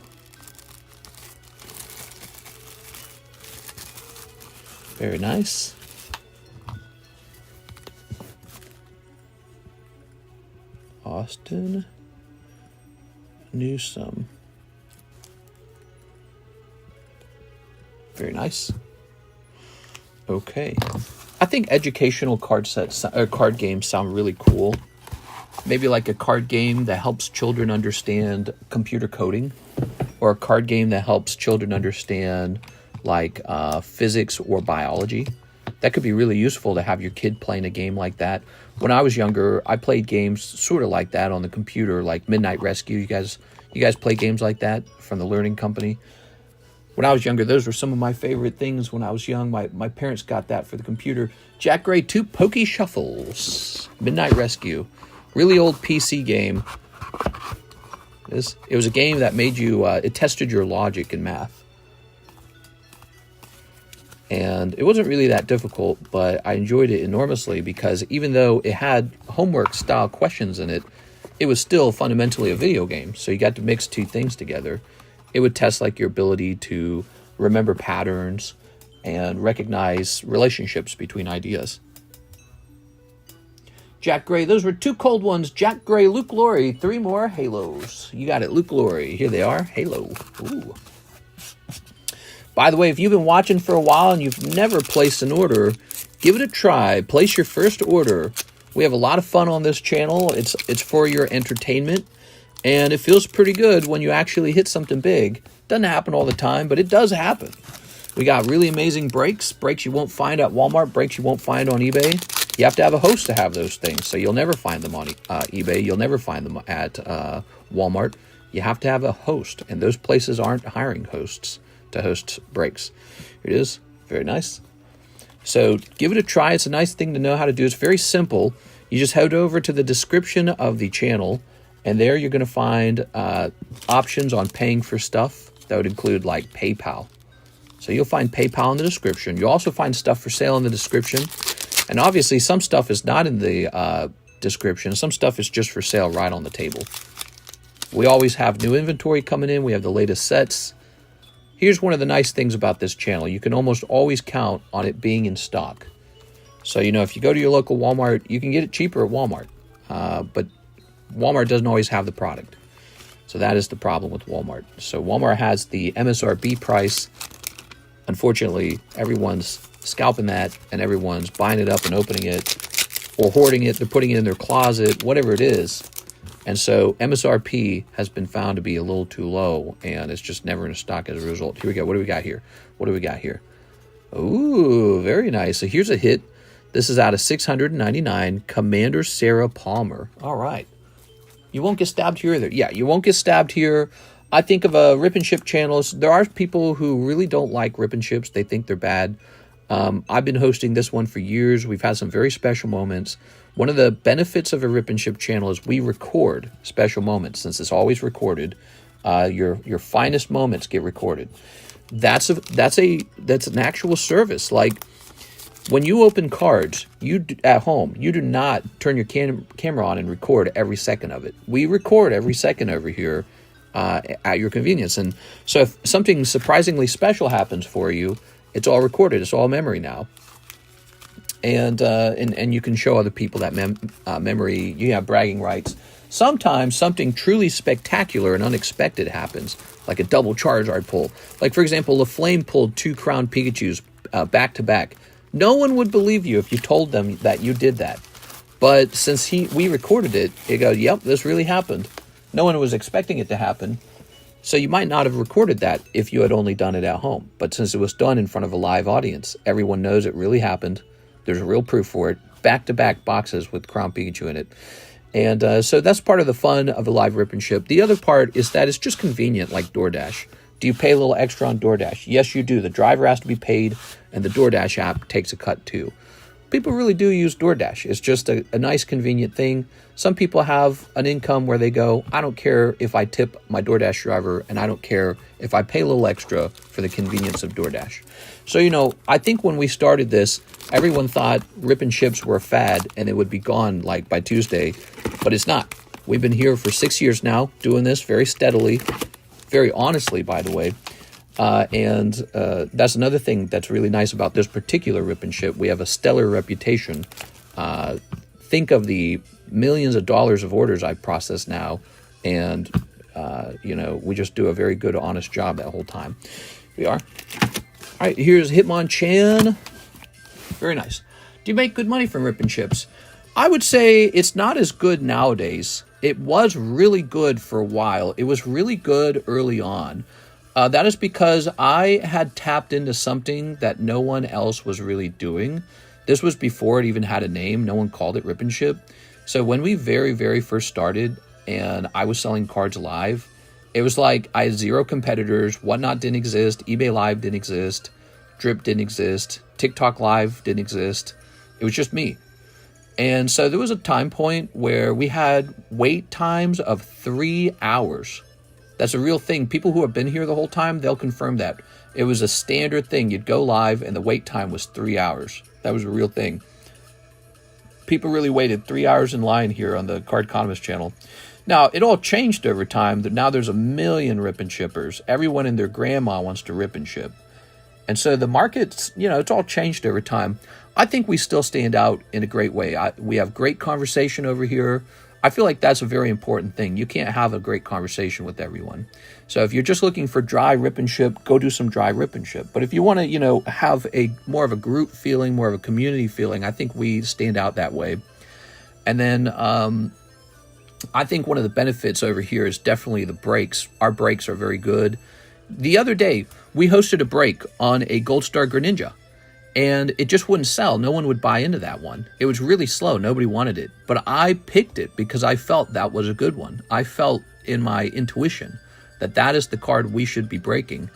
Very nice. Austin Newsom. Very nice. Okay. I think educational card sets or card games sound really cool. Maybe like a card game that helps children understand computer coding, or a card game that helps children understand like physics or biology. That could be really useful to have your kid playing a game like that. When I was younger, I played games sort of like that on the computer, like Midnight Rescue. You guys play games like that from the Learning Company? When I was younger, those were some of my favorite things when I was young. My parents got that for the computer. Jack Gray 2 Pokey Shuffles. Midnight Rescue. Really old PC game. It was a game that made you, it tested your logic in math. And it wasn't really that difficult, but I enjoyed it enormously because even though it had homework-style questions in it, it was still fundamentally a video game. So you got to mix 2 things together. It would test like your ability to remember patterns and recognize relationships between ideas. Jack Gray, those were 2 cold ones. Jack Gray, Luke Laurie, 3 more Halos. You got it, Luke Laurie. Here they are, Halo. Ooh. By the way, if you've been watching for a while and you've never placed an order, give it a try. Place your first order. We have a lot of fun on this channel. It's for your entertainment. And it feels pretty good when you actually hit something big. Doesn't happen all the time, but it does happen. We got really amazing breaks you won't find at Walmart, breaks you won't find on eBay. You have to have a host to have those things, so you'll never find them on eBay. You'll never find them at Walmart. You have to have a host, and those places aren't hiring hosts to host breaks. Here it is. Very nice. So give it a try. It's a nice thing to know how to do. It's very simple. You just head over to the description of the channel, and there you're going to find options on paying for stuff. That would include like PayPal. So you'll find PayPal in the description. You'll also find stuff for sale in the description. And obviously some stuff is not in the description. Some stuff is just for sale right on the table. We always have new inventory coming in. We have the latest sets. Here's one of the nice things about this channel. You can almost always count on it being in stock. So, you know, if you go to your local Walmart, you can get it cheaper at Walmart. But Walmart doesn't always have the product. So that is the problem with Walmart. So Walmart has the MSRP price. Unfortunately, everyone's scalping that and everyone's buying it up and opening it or hoarding it. They're putting it in their closet, whatever it is. And so MSRP has been found to be a little too low and it's just never in stock as a result. Here we go. What do we got here? What do we got here? Ooh, very nice. So here's a hit. This is out of 699, Commander Sarah Palmer. All right. You won't get stabbed here either. Yeah, you won't get stabbed here. I think of rip and ship channels. There are people who really don't like rip and ships. They think they're bad. I've been hosting this one for years. We've had some very special moments. One of the benefits of a Rip and Ship channel is we record special moments. Since it's always recorded, your finest moments get recorded. That's an actual service. Like when you open cards, at home, you do not turn your camera on and record every second of it. We record every second over here at your convenience. And so if something surprisingly special happens for you, it's all recorded. It's all memory now. And you can show other people that memory. You have bragging rights. Sometimes something truly spectacular and unexpected happens, like a double Charizard pull. Like, for example, LaFlame pulled 2 Crown Pikachus back to back. No one would believe you if you told them that you did that. But since we recorded it, it goes, yep, this really happened. No one was expecting it to happen. So you might not have recorded that if you had only done it at home. But since it was done in front of a live audience, everyone knows it really happened. There's real proof for it. Back-to-back boxes with Crown Pikachu in it. And so that's part of the fun of a live Rip and Ship. The other part is that it's just convenient, like DoorDash. Do you pay a little extra on DoorDash? Yes, you do. The driver has to be paid, and the DoorDash app takes a cut too. People really do use DoorDash. It's just a nice, convenient thing. Some people have an income where they go, I don't care if I tip my DoorDash driver, and I don't care if I pay a little extra for the convenience of DoorDash. So, I think when we started this, everyone thought Rip and Ships were a fad and it would be gone like by Tuesday, but it's not. We've been here for 6 years now, doing this very steadily, very honestly, by the way. And that's another thing that's really nice about this particular Rip and Ship. We have a stellar reputation. Think of the millions of dollars of orders I process now, and we just do a very good, honest job that whole time. We are. All right, here's Hitmonchan. Very nice. Do you make good money from Rip and Ships? I would say it's not as good nowadays. It was really good for a while. It was really good early on. That is because I had tapped into something that no one else was really doing. This was before it even had a name. No one called it Rip and Ship. So when we very, very first started and I was selling cards live, it was like I had 0 competitors. Whatnot didn't exist. eBay Live didn't exist. Drip didn't exist. TikTok Live didn't exist. It was just me. And so there was a time point where we had wait times of 3 hours. That's a real thing. People who have been here the whole time, they'll confirm that. It was a standard thing. You'd go live and the wait time was 3 hours. That was a real thing. People really waited 3 hours in line here on the Cardconomist channel. Now, it all changed over time. Now there's 1 million Rip and Shippers. Everyone and their grandma wants to Rip and Ship. And so the market's, it's all changed over time. I think we still stand out in a great way. We have great conversation over here. I feel like that's a very important thing. You can't have a great conversation with everyone. So if you're just looking for dry Rip and Ship, go do some dry Rip and Ship. But if you want to, have more of a group feeling, more of a community feeling, I think we stand out that way. And then I think one of the benefits over here is definitely the breaks. Our breaks are very good. The other day, we hosted a break on a Gold Star Greninja, and it just wouldn't sell. No one would buy into that one. It was really slow. Nobody wanted it. But I picked it because I felt that was a good one. I felt in my intuition that is the card we should be breaking.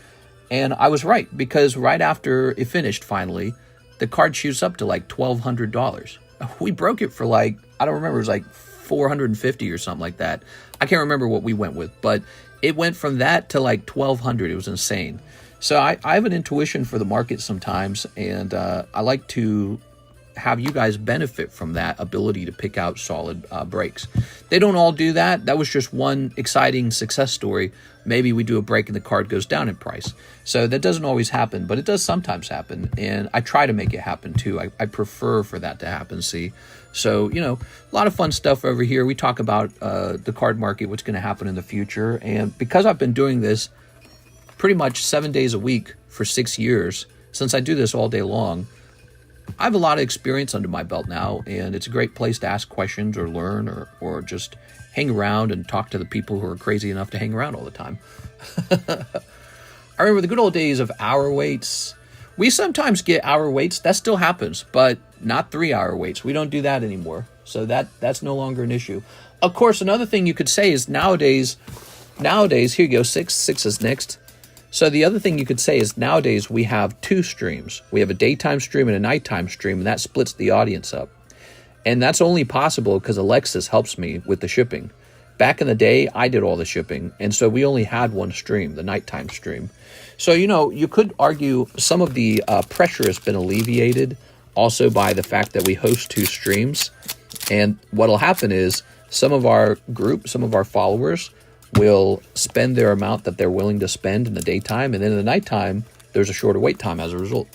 And I was right, because right after it finished finally, the card shoots up to like $1,200. We broke it for I don't remember, it was like $450 or something like that. I can't remember what we went with, but it went from that to like $1,200. It was insane. So I have an intuition for the market sometimes, and I like to have you guys benefit from that ability to pick out solid breaks. They don't all do that. That was just one exciting success story. Maybe we do a break and the card goes down in price. So that doesn't always happen, but it does sometimes happen, and I try to make it happen too. I prefer for that to happen, see? So, a lot of fun stuff over here. We talk about the card market, what's going to happen in the future, and because I've been doing this pretty much 7 days a week for 6 years, since I do this all day long, I have a lot of experience under my belt now, and it's a great place to ask questions or learn or just hang around and talk to the people who are crazy enough to hang around all the time. I remember the good old days of hour waits. We sometimes get hour waits. That still happens, but not 3 hour waits. We don't do that anymore. So that's no longer an issue. Of course, another thing you could say is nowadays, here you go, six is next. So the other thing you could say is nowadays we have 2 streams. We have a daytime stream and a nighttime stream, and that splits the audience up. And that's only possible because Alexis helps me with the shipping. Back in the day, I did all the shipping, and so we only had one stream, the nighttime stream. So, you know, you could argue some of the pressure has been alleviated also by the fact that we host 2 streams. And what'll happen is some of our group, some of our followers will spend their amount that they're willing to spend in the daytime, and then in the nighttime, there's a shorter wait time as a result.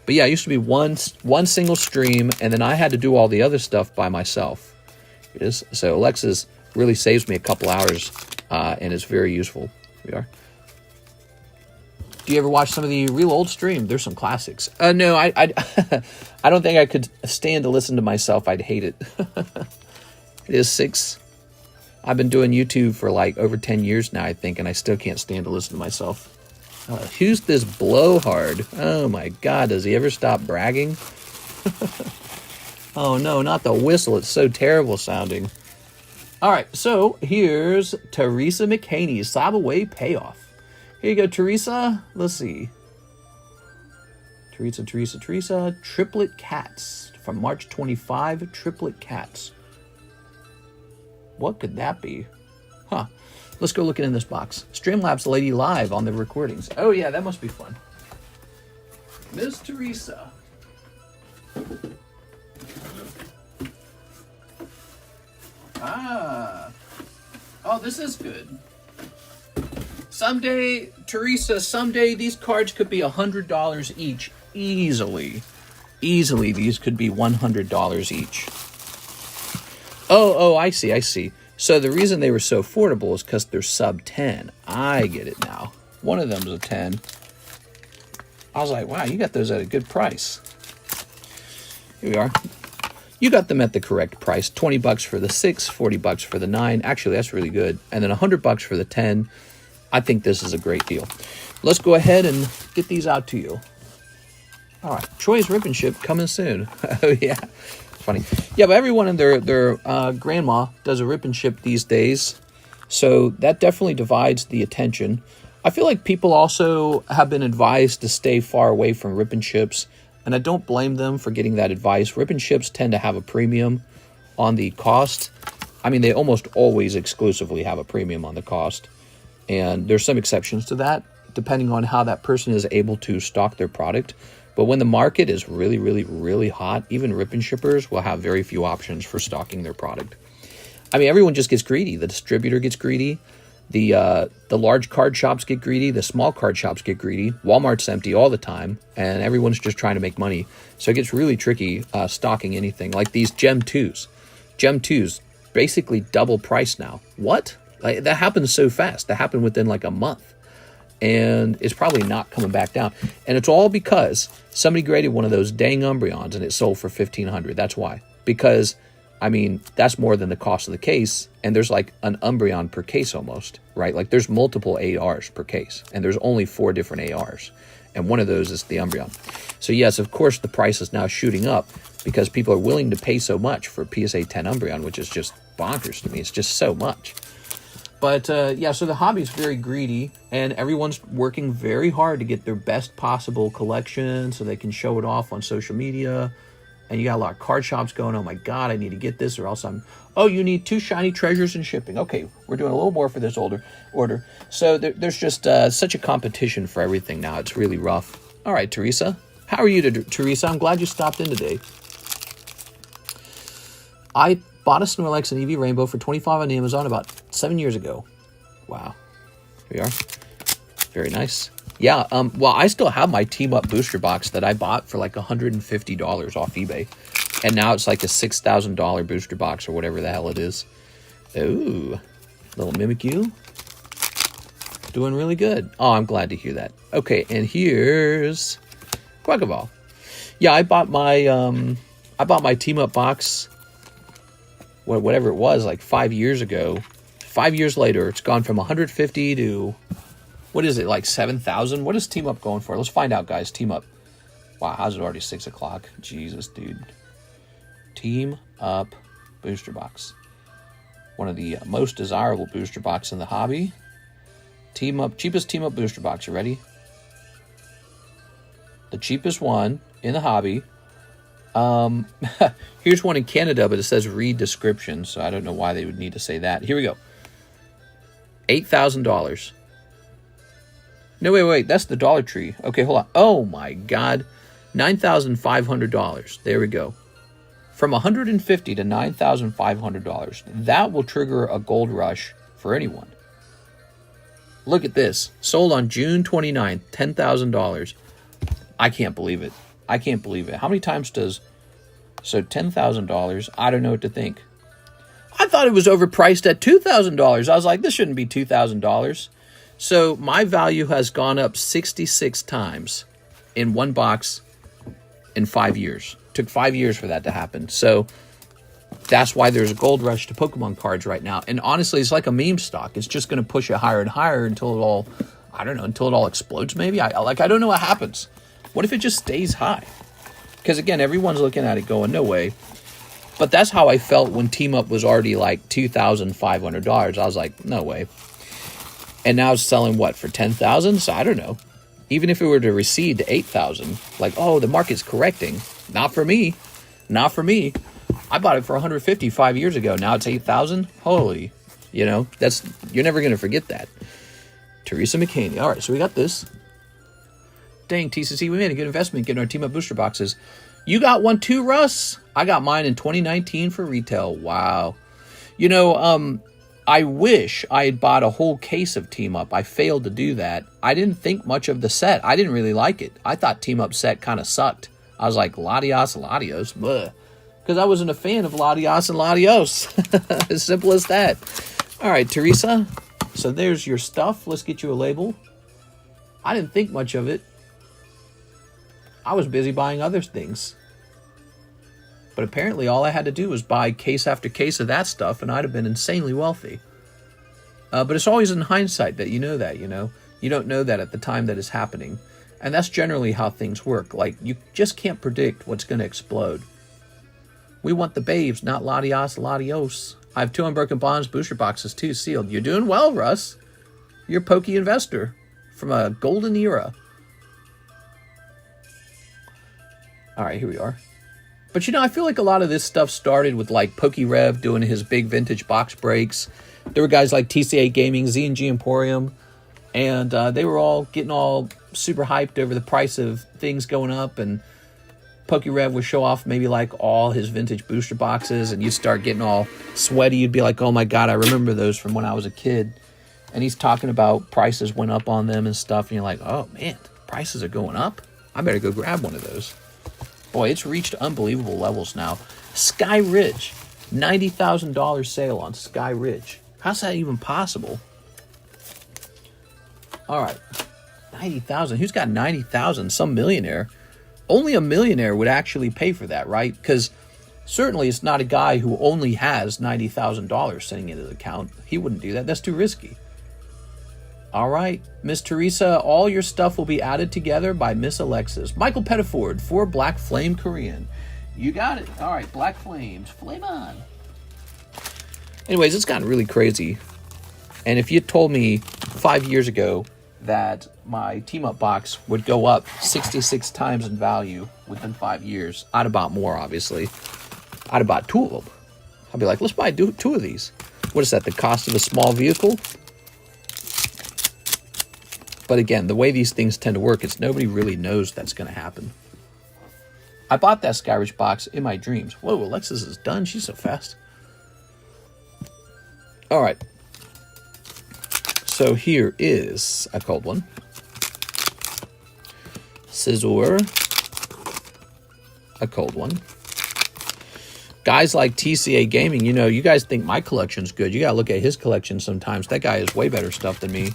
But yeah, it used to be one single stream, and then I had to do all the other stuff by myself. So Alexis really saves me a couple hours, and it's very useful. Here we are. Do you ever watch some of the real old stream? There's some classics. No, I I don't think I could stand to listen to myself. I'd hate it. It is 6. I've been doing YouTube for like over 10 years now, I think, and I still can't stand to listen to myself. Who's this blowhard? Oh my God, does he ever stop bragging? Oh no, not the whistle. It's so terrible sounding. All right, so here's Teresa McHaney's Slab Away Payoff. Here you go, Teresa. Let's see. Teresa. Triplet Cats from March 25. Triplet Cats. What could that be? Huh. Let's go looking in this box. Streamlabs lady live on the recordings. Oh yeah, that must be fun. Miss Teresa. Ah. Oh, this is good. Someday, Teresa, someday these cards could be $100 each. Easily. Easily, these could be $100 each. Oh, I see. So the reason they were so affordable is because they're sub 10. I get it now. One of them's a 10. I was like, wow, you got those at a good price. Here we are. You got them at the correct price. 20 bucks for the 6, 40 bucks for the 9. Actually, that's really good. And then 100 bucks for the 10. I think this is a great deal. Let's go ahead and get these out to you. All right, Troy's Rip and Ship coming soon. Oh yeah, funny. Yeah, but everyone and their grandma does a rip and ship these days, so that definitely divides the attention. I feel like people also have been advised to stay far away from rip and ships, and I don't blame them for getting that advice. Rip and ships tend to have a premium on the cost. I mean, they almost always exclusively have a premium on the cost, and there's some exceptions to that, depending on how that person is able to stock their product. But when the market is really, really, really hot, even rip and shippers will have very few options for stocking their product. I mean, everyone just gets greedy. The distributor gets greedy. The large card shops get greedy. The small card shops get greedy. Walmart's empty all the time, and everyone's just trying to make money. So it gets really tricky stocking anything. Like these Gem 2s. Gem 2s, basically double price now. What? Like, that happened so fast. That happened within like a month. And it's probably not coming back down. And it's all because somebody graded one of those dang Umbreons and it sold for $1,500. That's why. Because, I mean, that's more than the cost of the case. And there's like an Umbreon per case almost, right? Like there's multiple ARs per case. And there's only 4 different ARs. And one of those is the Umbreon. So yes, of course, the price is now shooting up because people are willing to pay so much for PSA 10 Umbreon, which is just bonkers to me. It's just so much. But yeah, so the hobby is very greedy, and everyone's working very hard to get their best possible collection so they can show it off on social media. And you got a lot of card shops going, oh my God, I need to get this or else I'm... Oh, you need 2 shiny treasures and shipping. Okay, we're doing a little more for this order. So there's just such a competition for everything now. It's really rough. All right, Teresa. How are you, Teresa? I'm glad you stopped in today. I bought a Snorlax and Eevee Rainbow for $25 on Amazon about 7 years ago. Wow. Here we are. Very nice. Yeah, well, I still have my Team Up booster box that I bought for like $150 off eBay. And now it's like a $6,000 booster box or whatever the hell it is. Ooh, little Mimikyu. Doing really good. Oh, I'm glad to hear that. Okay, and here's Quackaball. Yeah, I bought my Team Up box, whatever it was, like 5 years ago. 5 years later, it's gone from 150 to, what is it, like 7,000? What is Team Up going for? Let's find out, guys. Team Up. Wow, how's it already 6 o'clock? Jesus, dude. Team Up booster box. One of the most desirable booster boxes in the hobby. Team Up, cheapest Team Up booster box. You ready? The cheapest one in the hobby. Here's one in Canada, but it says read description, so I don't know why they would need to say that. Here we go. $8,000. No, wait, that's the Dollar Tree. Okay, hold on. Oh my God. $9,500. There we go. From $150 to $9,500. That will trigger a gold rush for anyone. Look at this. Sold on June 29th, $10,000. I can't believe it. I can't believe it. How many times does... So $10,000. I don't know what to think. I thought it was overpriced at $2,000. I was like, this shouldn't be $2,000. So my value has gone up 66 times in one box in 5 years. Took 5 years for that to happen. So that's why there's a gold rush to Pokemon cards right now. And honestly, it's like a meme stock. It's just going to push it higher and higher until it all, I don't know, until it all explodes maybe. I don't know what happens. What if it just stays high? Because again, everyone's looking at it going, no way. But that's how I felt when Team Up was already like $2,500. I was like, no way. And now it's selling what, for $10,000? So I don't know. Even if it were to recede to $8,000, like, oh, the market's correcting. Not for me. Not for me. I bought it for $150 5 years ago. Now it's $8,000. Holy, you're never going to forget that. Teresa McCaney. All right, so we got this. Dang, TCC, we made a good investment getting our Team Up booster boxes. You got one too, Russ? I got mine in 2019 for retail. Wow. I wish I had bought a whole case of Team Up. I failed to do that. I didn't think much of the set. I didn't really like it. I thought Team Up set kind of sucked. I was like, Latios, bleh. Because I wasn't a fan of Latios and Latios. As simple as that. All right, Teresa. So there's your stuff. Let's get you a label. I didn't think much of it. I was busy buying other things. But apparently all I had to do was buy case after case of that stuff, and I'd have been insanely wealthy. But it's always in hindsight that you know that, You don't know that at the time that it's happening. And that's generally how things work. Like, you just can't predict what's going to explode. We want the babes, not Latios. I have 2 Unbroken Bonds booster boxes, too, sealed. You're doing well, Russ. You're a pokey investor from a golden era. All right, here we are. But I feel like a lot of this stuff started with like PokeRev doing his big vintage box breaks. There were guys like TCA Gaming, Z&G Emporium, and they were all getting all super hyped over the price of things going up, and PokeRev would show off maybe like all his vintage booster boxes, and you start getting all sweaty. You'd be like, oh my God, I remember those from when I was a kid. And he's talking about prices went up on them and stuff, and you're like, oh man, prices are going up? I better go grab one of those. Boy, it's reached unbelievable levels now. Sky Ridge, $90,000 sale on Sky Ridge. How's that even possible? All right, 90,000. Who's got 90,000? Some millionaire. Only a millionaire would actually pay for that, right? Because certainly it's not a guy who only has $90,000 sitting in his account. He wouldn't do that. That's too risky. All right, Miss Teresa, all your stuff will be added together by Miss Alexis. Michael Pettiford for Black Flame Korean. You got it. All right, Black Flames. Flame on. Anyways, it's gotten really crazy. And if you told me 5 years ago that my Team Up box would go up 66 times in value within 5 years, I'd have bought more, obviously. I'd have bought 2 of them. I'd be like, let's buy 2 of these. What is that, the cost of a small vehicle? But again, the way these things tend to work is nobody really knows that's going to happen. I bought that Skyridge box in my dreams. Whoa, Alexis is done. She's so fast. All right. So here is a cold one. Scizor. A cold one. Guys like TCA Gaming, you guys think my collection's good. You got to look at his collection sometimes. That guy has way better stuff than me.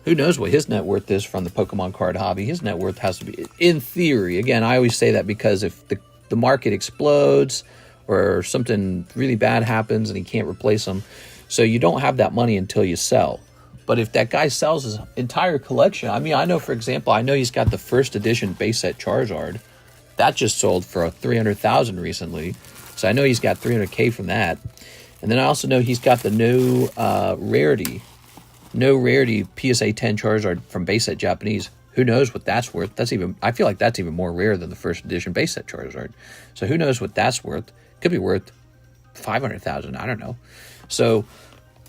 Who knows what his net worth is from the Pokemon card hobby? His net worth has to be, in theory, again, I always say that because if the market explodes or something really bad happens and he can't replace them, so you don't have that money until you sell. But if that guy sells his entire collection, I know, for example, he's got the first edition base set Charizard. That just sold for $300,000 recently. So I know he's got $300K from that. And then I also know he's got the no rarity PSA 10 Charizard from base set Japanese. Who knows what that's worth? I feel like that's even more rare than the first edition base set Charizard. So who knows what that's worth? Could be worth 500,000. I don't know. So,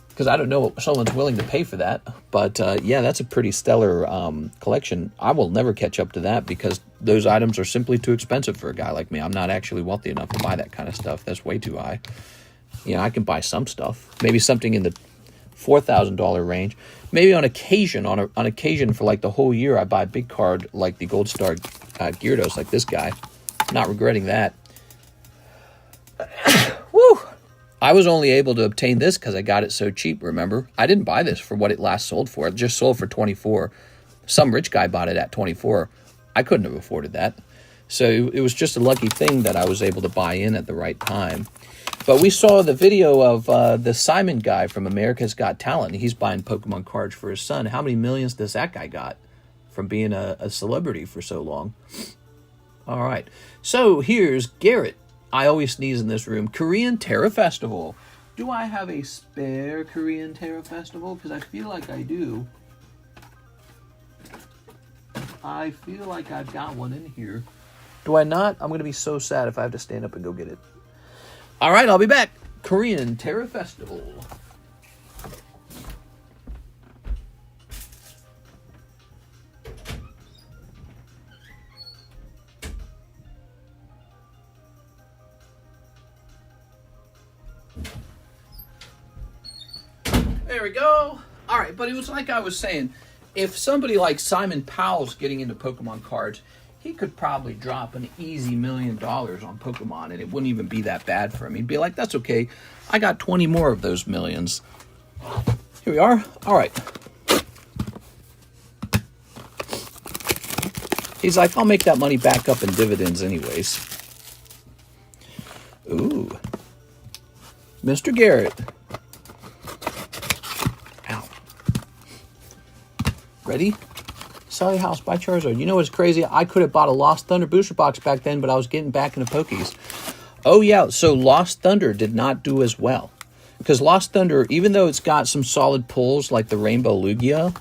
because I don't know what someone's willing to pay for that. But yeah, that's a pretty stellar collection. I will never catch up to that because those items are simply too expensive for a guy like me. I'm not actually wealthy enough to buy that kind of stuff. That's way too high. You know, I can buy some stuff. Maybe something in the $4,000 range. Maybe on occasion, on occasion for like the whole year, I buy a big card like the Gold Star Gyarados, like this guy. Not regretting that. Woo! I was only able to obtain this because I got it so cheap, remember? I didn't buy this for what it last sold for. It just sold for 24. Some rich guy bought it at 24. I couldn't have afforded that. So it was just a lucky thing that I was able to buy in at the right time. But we saw the video of the Simon guy from America's Got Talent. He's buying Pokemon cards for his son. How many millions does that guy got from being a celebrity for so long? All right. So here's Garrett. I always sneeze in this room. Korean Terra Festival. Do I have a spare Korean Terra Festival? Because I feel like I do. I feel like I've got one in here. Do I not? I'm going to be so sad if I have to stand up and go get it. All right, I'll be back. Korean Terra Festival. There we go. All right, but it was like I was saying, if somebody like Simon Powell's getting into Pokemon cards, he could probably drop an easy $1 million on Pokemon, and it wouldn't even be that bad for him. He'd be like, that's okay. I got 20 more of those millions. Here we are. All right. He's like, I'll make that money back up in dividends anyways. Ooh. Mr. Garrett. Ow. Ready? Sally House by Charizard. You know what's crazy? I could have bought a Lost Thunder booster box back then, but I was getting back into Pokies. Oh, yeah. So Lost Thunder did not do as well. Because Lost Thunder, even though it's got some solid pulls like the Rainbow Lugia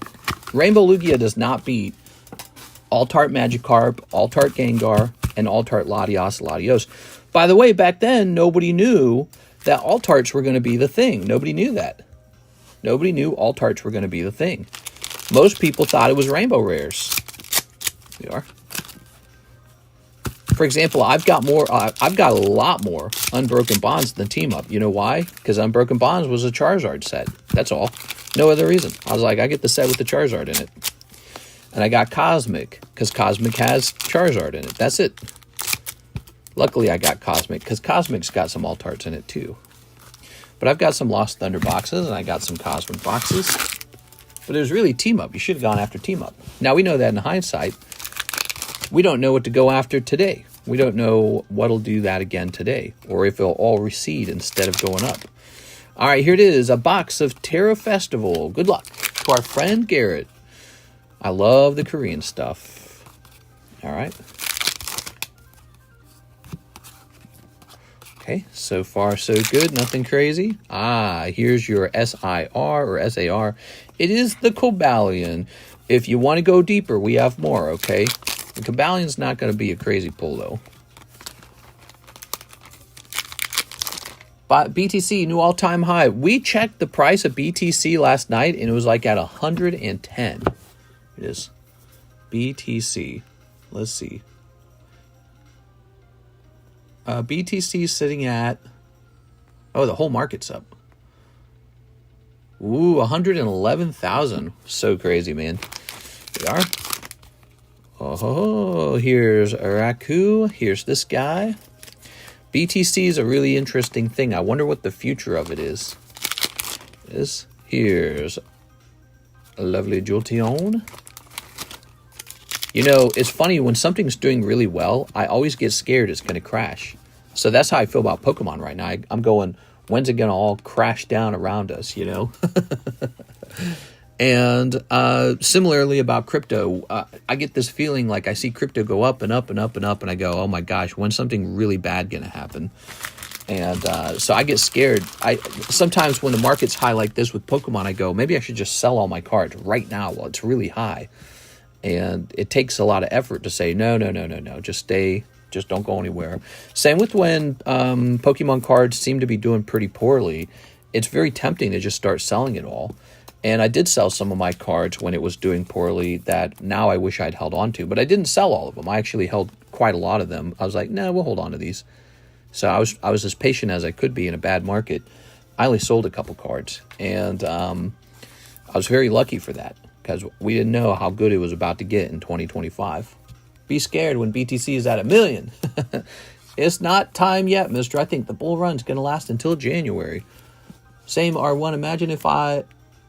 does not beat Altart Magikarp, Altart Gengar, and Altart Latios. By the way, back then, nobody knew that Altarts were going to be the thing. Nobody knew that. Nobody knew Altarts were going to be the thing. Most people thought it was Rainbow Rares. Here we are. For example, I've got a lot more Unbroken Bonds than Team Up. You know why? Because Unbroken Bonds was a Charizard set. That's all. No other reason. I was like, I get the set with the Charizard in it. And I got Cosmic, because Cosmic has Charizard in it. That's it. Luckily, I got Cosmic, because Cosmic's got some Altarts in it, too. But I've got some Lost Thunder boxes, and I got some Cosmic boxes. But it was really Team Up. You should have gone after Team Up. Now, we know that in hindsight. We don't know what to go after today. We don't know what'll do that again today, or if it'll all recede instead of going up. All right, here it is, a box of Terra Festival. Good luck to our friend Garrett. I love the Korean stuff. All right. Okay, so far so good, nothing crazy. Here's your SIR or SAR. It is the Cobalion. If you want to go deeper, we have more, okay? The Cobalion's not going to be a crazy pull, though. But BTC, new all-time high. We checked the price of BTC last night, and it was like at 110. It is BTC. Let's see. BTC sitting at... Oh, the whole market's up. Ooh, 111,000. So crazy, man. Here we are. Oh, here's Araku. Here's this guy. BTC is a really interesting thing. I wonder what the future of it is. Here's a lovely Jolteon. You know, it's funny, when something's doing really well, I always get scared it's going to crash. So that's how I feel about Pokemon right now. I'm going, when's it going to all crash down around us, you know? And similarly about crypto, I get this feeling like I see crypto go up and up and up and up, and I go, oh my gosh, when's something really bad going to happen? And so I get scared. Sometimes when the market's high like this with Pokemon, I go, maybe I should just sell all my cards right now while it's really high. And it takes a lot of effort to say, no, just stay, just don't go anywhere. Same with when Pokemon cards seem to be doing pretty poorly. It's very tempting to just start selling it all. And I did sell some of my cards when it was doing poorly that now I wish I'd held on to. But I didn't sell all of them. I actually held quite a lot of them. I was like, no, we'll hold on to these. So I was as patient as I could be in a bad market. I only sold a couple cards. And I was very lucky for that, because we didn't know how good it was about to get in 2025. Be scared when BTC is at 1 million. It's not time yet, mister. I think the bull run's going to last until January. Same R1. Imagine if I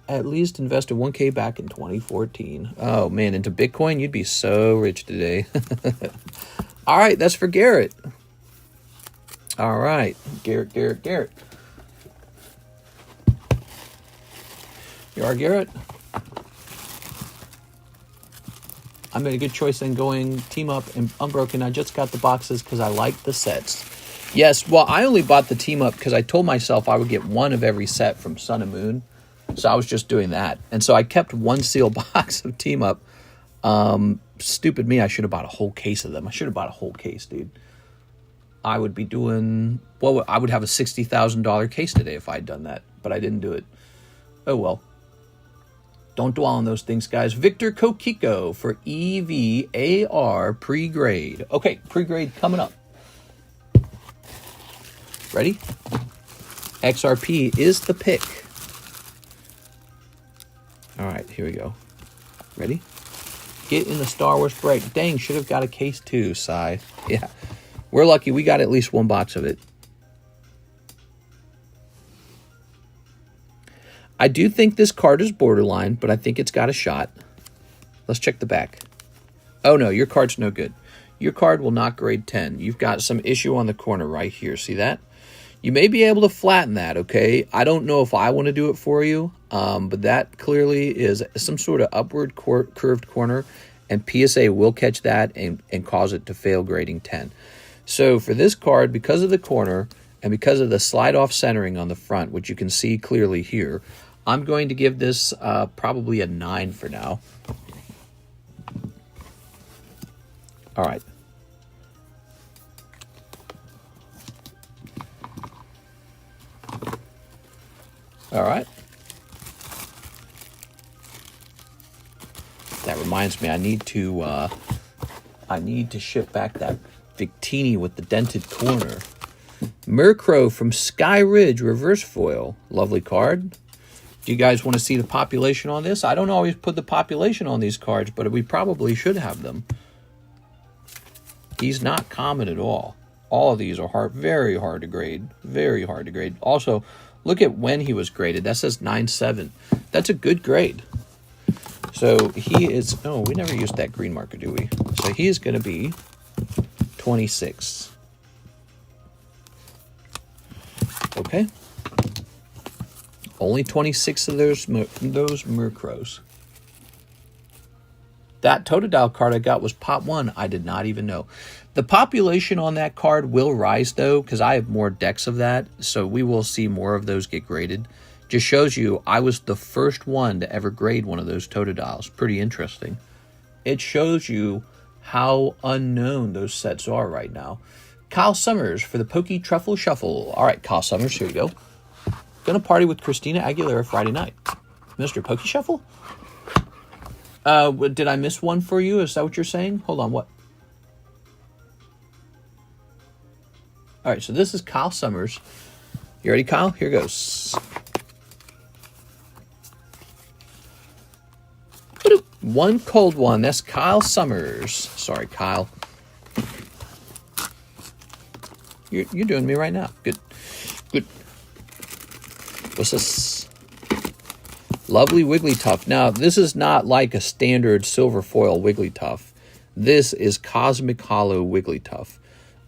at least invested 1K back in 2014. Oh, man, into Bitcoin, you'd be so rich today. All right, that's for Garrett. All right, Garrett. You are Garrett? I made a good choice in going team up and unbroken. I just got the boxes because I like the sets. Yes, well, I only bought the team up because I told myself I would get one of every set from Sun and Moon. So I was just doing that. And so I kept one sealed box of team up. Stupid me, I should have bought a whole case of them. I should have bought a whole case, dude. I would be doing, well, I would have a $60,000 case today if I had done that. But I didn't do it. Oh, well. Don't dwell on those things, guys. Victor Kokiko for EVAR pre-grade. Okay, pre-grade coming up. Ready? XRP is the pick. All right, here we go. Ready? Get in the Star Wars break. Dang, should have got a case too, Sai. Yeah, we're lucky. We got at least one box of it. I do think this card is borderline, but I think it's got a shot. Let's check the back. Oh, no, your card's no good. Your card will not grade 10. You've got some issue on the corner right here. See that? You may be able to flatten that, okay? I don't know if I want to do it for you, but that clearly is some sort of upward curved corner, and PSA will catch that and cause it to fail grading 10. So for this card, because of the corner and because of the slide-off centering on the front, which you can see clearly here, I'm going to give this probably a 9 for now. All right. All right. That reminds me, I need to ship back that Victini with the dented corner. Murkrow from Sky Ridge reverse foil. Lovely card. Do you guys want to see the population on this? I don't always put the population on these cards, but we probably should have them. He's not common at all. All of these are very hard to grade. Very hard to grade. Also, look at when he was graded. That says 9.7. That's a good grade. So he is... Oh, we never used that green marker, do we? So he is going to be 26. Okay. Only 26 of those Murkrows. That Totodile card I got was Pop 1. I did not even know. The population on that card will rise, though, because I have more decks of that, so we will see more of those get graded. Just shows you I was the first one to ever grade one of those Totodiles. Pretty interesting. It shows you how unknown those sets are right now. Kyle Summers for the Pokey Truffle Shuffle. All right, Kyle Summers, here we go. Gonna party with Christina Aguilera Friday night. Mr. Pokey Shuffle? Did I miss one for you? Is that what you're saying? Hold on, what? All right, so this is Kyle Summers. You ready, Kyle? Here goes. One cold one. That's Kyle Summers. Sorry, Kyle. You're doing me right now. Good. Good. What's this? Lovely Wigglytuff. Now, this is not like a standard silver foil Wigglytuff. This is Cosmic Hollow Wigglytuff.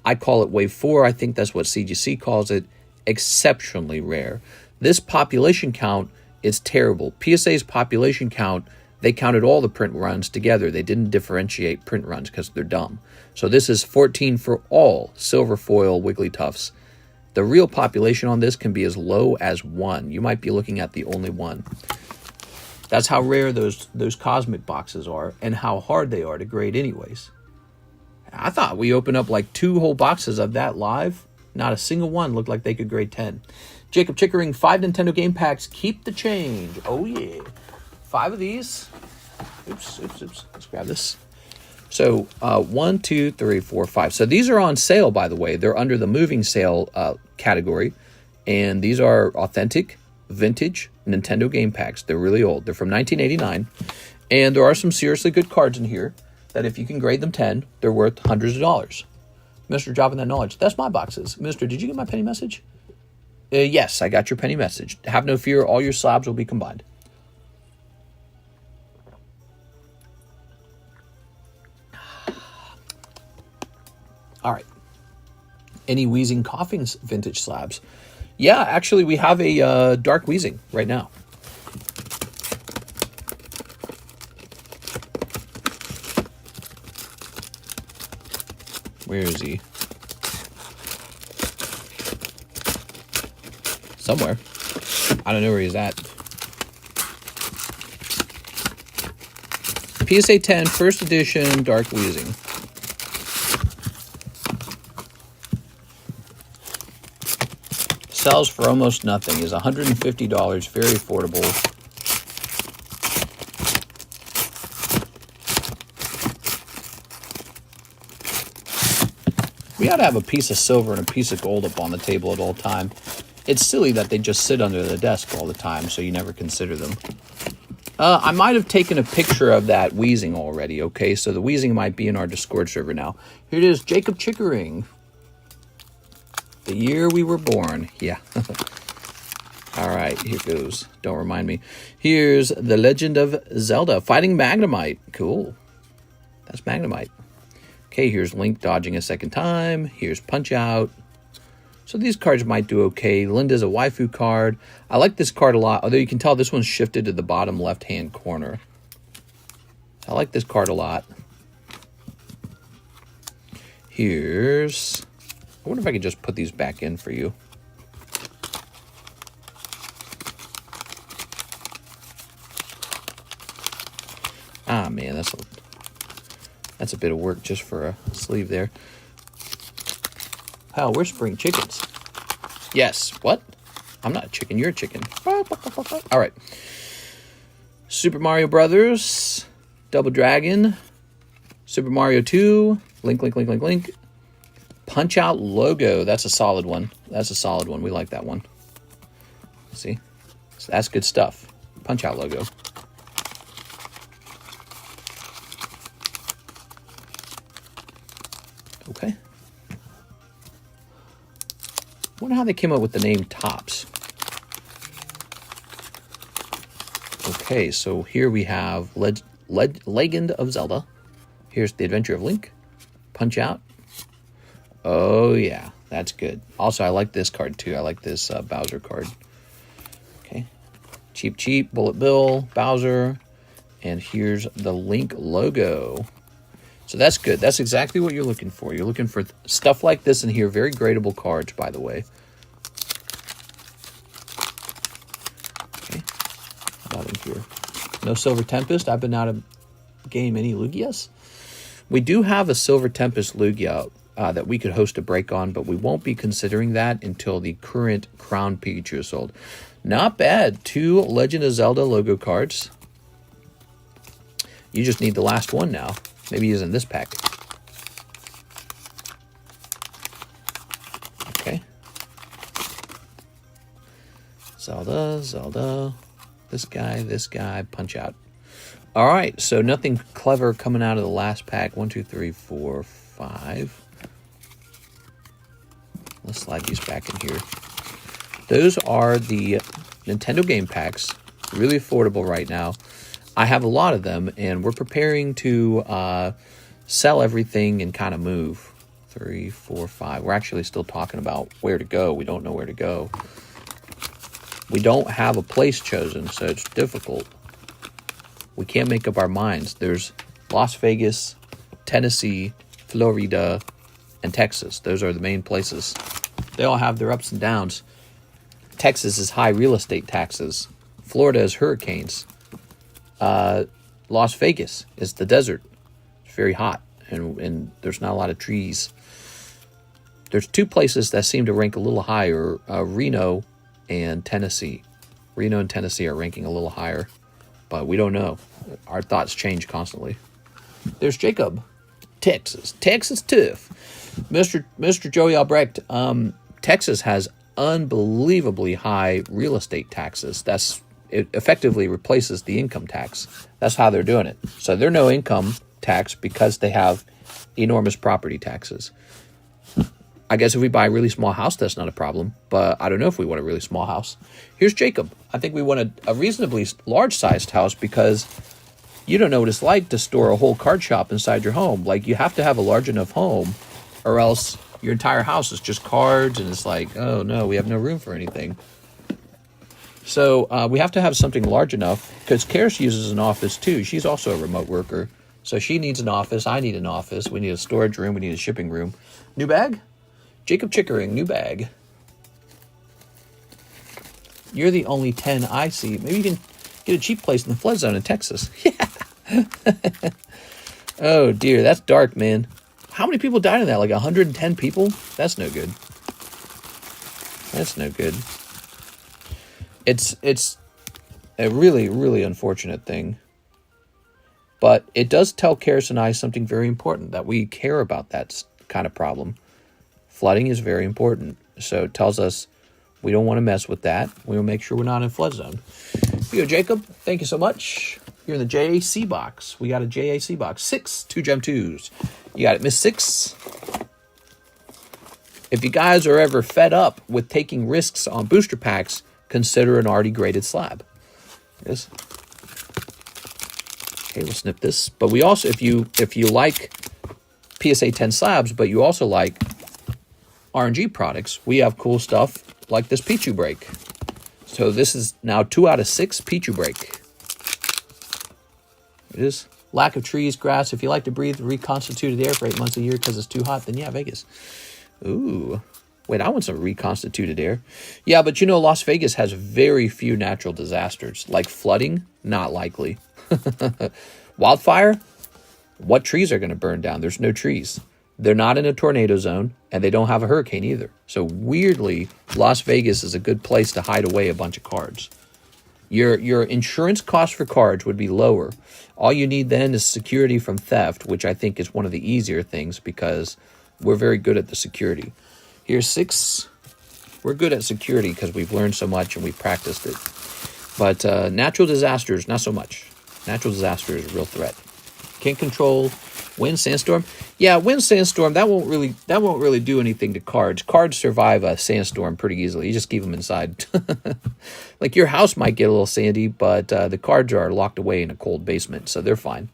I call it Wave 4. I think that's what CGC calls it. Exceptionally rare. This population count is terrible. PSA's population count, they counted all the print runs together. They didn't differentiate print runs because they're dumb. So this is 14 for all silver foil Wigglytuffs. The real population on this can be as low as 1. You might be looking at the only one. That's how rare those cosmic boxes are and how hard they are to grade anyways. I thought we opened up like 2 whole boxes of that live. Not a single one looked like they could grade 10. Jacob Chickering, 5 Nintendo game packs. Keep the change. Oh, yeah. 5 of these. Oops. Let's grab this. So 1, 2, 3, 4, 5. So these are on sale, by the way. They're under the moving sale category. And these are authentic, vintage Nintendo game packs. They're really old. They're from 1989. And there are some seriously good cards in here that if you can grade them 10, they're worth hundreds of dollars. Mr. Dropping that knowledge. That's my boxes. Mister, did you get my penny message? Yes, I got your penny message. Have no fear. All your slabs will be combined. All right. Any Wheezing Coughings vintage slabs? Yeah, actually, we have a dark Wheezing right now. Where is he? Somewhere. I don't know where he's at. PSA 10, first edition, Dark Wheezing. Sells for almost nothing. Is $150, very affordable. We ought to have a piece of silver and a piece of gold up on the table at all time. It's silly that they just sit under the desk all the time, so you never consider them. I might have taken a picture of that Wheezing already, okay? So the Wheezing might be in our Discord server now. Here it is, Jacob Chickering. The year we were born. Yeah. All right, here goes. Don't remind me. Here's The Legend of Zelda, fighting Magnemite. Cool. That's Magnemite. Okay, here's Link dodging a second time. Here's Punch Out. So these cards might do okay. Linda's a waifu card. I like this card a lot, although you can tell this one's shifted to the bottom left-hand corner. I like this card a lot. Here's... I wonder if I could just put these back in for you. Ah, man, that's a bit of work just for a sleeve there. Hell, we're spring chickens. Yes. What? I'm not a chicken. You're a chicken. All right. Super Mario Brothers. Double Dragon. Super Mario 2. Link. Punch Out logo. That's a solid one. We like that one. See? So that's good stuff. Punch Out logo. Okay. Wonder how they came up with the name Tops. Okay, so here we have Legend of Zelda. Here's The Adventure of Link. Punch Out. Oh, yeah, that's good. Also, I like this card, too. I like this Bowser card. Okay. Cheap, Bullet Bill, Bowser. And here's the Link logo. So that's good. That's exactly what you're looking for. You're looking for stuff like this in here. Very gradable cards, by the way. Okay. Not in here. No Silver Tempest. I've been out of game any Lugias. We do have a Silver Tempest Lugia that we could host a break on, but we won't be considering that until the current Crown Pichu is sold. Not bad. 2 Legend of Zelda logo cards. You just need the last one now. Maybe he's in this pack. Okay. Zelda. This guy, Punch Out. All right, so nothing clever coming out of the last pack. 1, 2, 3, 4, 5. Let's slide these back in here. Those are the Nintendo game packs. Really affordable right now. I have a lot of them, and we're preparing to sell everything and kind of move. 3, 4, 5. We're actually still talking about where to go. We don't know where to go. We don't have a place chosen, so it's difficult. We can't make up our minds. There's Las Vegas, Tennessee, Florida, and Texas. Those are the main places. They all have their ups and downs. Texas is high real estate taxes. Florida is hurricanes. Las Vegas is the desert. It's very hot, and there's not a lot of trees. There's two places that seem to rank a little higher, Reno and Tennessee. Reno and Tennessee are ranking a little higher, but we don't know. Our thoughts change constantly. There's Jacob. Texas. Texas tough. Mr. Joey Albrecht, Texas has unbelievably high real estate taxes. It effectively replaces the income tax. That's how they're doing it. So they're no income tax because they have enormous property taxes. I guess if we buy a really small house, that's not a problem. But I don't know if we want a really small house. Here's Jacob. I think we want a reasonably large-sized house because you don't know what it's like to store a whole card shop inside your home. Like, you have to have a large enough home or else your entire house is just cards and it's like, oh, no, we have no room for anything. So we have to have something large enough because Karis uses an office, too. She's also a remote worker. So she needs an office. I need an office. We need a storage room. We need a shipping room. New bag? Jacob Chickering, new bag. You're the only 10 I see. Maybe you can get a cheap place in the flood zone in Texas. Yeah. Oh, dear. That's dark, man. How many people died in that? Like 110 people? That's no good. That's no good. It's a really, really unfortunate thing. But it does tell Karis and I something very important, that we care about that kind of problem. Flooding is very important. So it tells us we don't want to mess with that. We will make sure we're not in flood zone. Here you go, Jacob. Thank you so much. You're in the JAC box. We got a JAC box. 6 2-gem 2s. You got it, Miss 6. If you guys are ever fed up with taking risks on booster packs, consider an already graded slab. Yes. Okay, we'll snip this. But we also, if you like PSA 10 slabs, but you also like RNG products, we have cool stuff like this Pichu break. So this is now 2 out of 6 Pichu break. It is. Lack of trees, grass. If you like to breathe reconstituted air for 8 months a year because it's too hot, then yeah, Vegas. Ooh. Wait, I want some reconstituted air. Yeah, but you know, Las Vegas has very few natural disasters. Like flooding, not likely. Wildfire? What trees are going to burn down? There's no trees. They're not in a tornado zone, and they don't have a hurricane either. So weirdly, Las Vegas is a good place to hide away a bunch of cards. Your insurance cost for cards would be lower. All you need then is security from theft, which I think is one of the easier things because we're very good at the security. Here's 6. We're good at security because we've learned so much and we've practiced it. But natural disasters, not so much. Natural disaster is a real threat. Can't control wind, sandstorm. Yeah, wind, sandstorm, that won't really do anything to cards. Cards survive a sandstorm pretty easily. You just keep them inside. Like your house might get a little sandy, but the cards are locked away in a cold basement, so they're fine.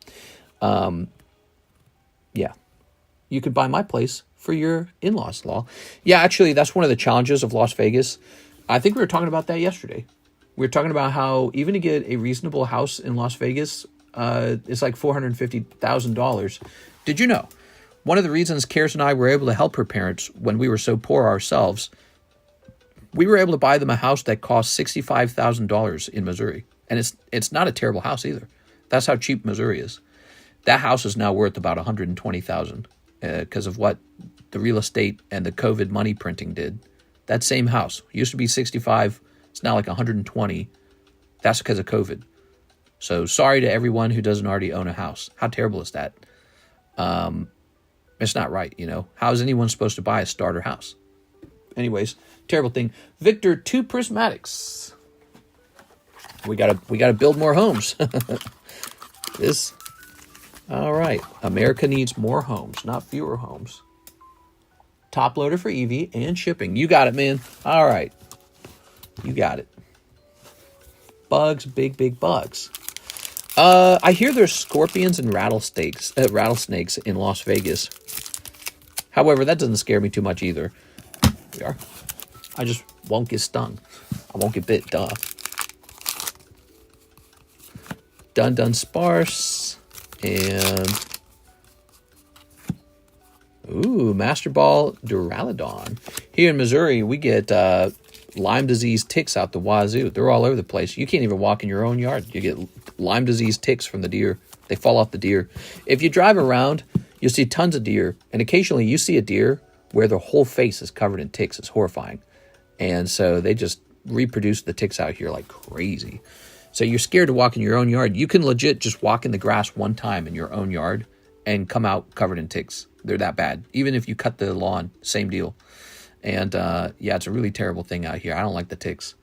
Yeah. You could buy my place for your in-laws, law. Yeah, actually, that's one of the challenges of Las Vegas. I think we were talking about that yesterday. We were talking about how even to get a reasonable house in Las Vegas, it's like $450,000. Did you know? One of the reasons Karis and I were able to help her parents when we were so poor ourselves, we were able to buy them a house that cost $65,000 in Missouri. And it's not a terrible house either. That's how cheap Missouri is. That house is now worth about $120,000 because of what the real estate and the COVID money printing did. That same house used to be 65. It's now like 120. That's because of COVID. So sorry to everyone who doesn't already own a house. How terrible is that? It's not right, you know. How is anyone supposed to buy a starter house? Anyways, terrible thing. Victor, 2 prismatics. We gotta build more homes. This. All right. America needs more homes, not fewer homes. Top loader for Evie and shipping. You got it, man. All right. You got it. Bugs, big bugs. I hear there's scorpions and rattlesnakes in Las Vegas. However, that doesn't scare me too much either. We are. I just won't get stung. I won't get bit, duh. Dun sparse. And ooh, Master Ball Duraludon. Here in Missouri, we get Lyme disease ticks out the wazoo. They're all over the place. You can't even walk in your own yard. You get Lyme disease ticks from the deer. They fall off the deer. If you drive around, you'll see tons of deer, and occasionally you see a deer where their whole face is covered in ticks. It's horrifying. And so they just reproduce the ticks out here like crazy. So you're scared to walk in your own yard. You can legit just walk in the grass one time in your own yard and come out covered in ticks. They're that bad. Even if you cut the lawn, same deal. And yeah, it's a really terrible thing out here. I don't like the ticks.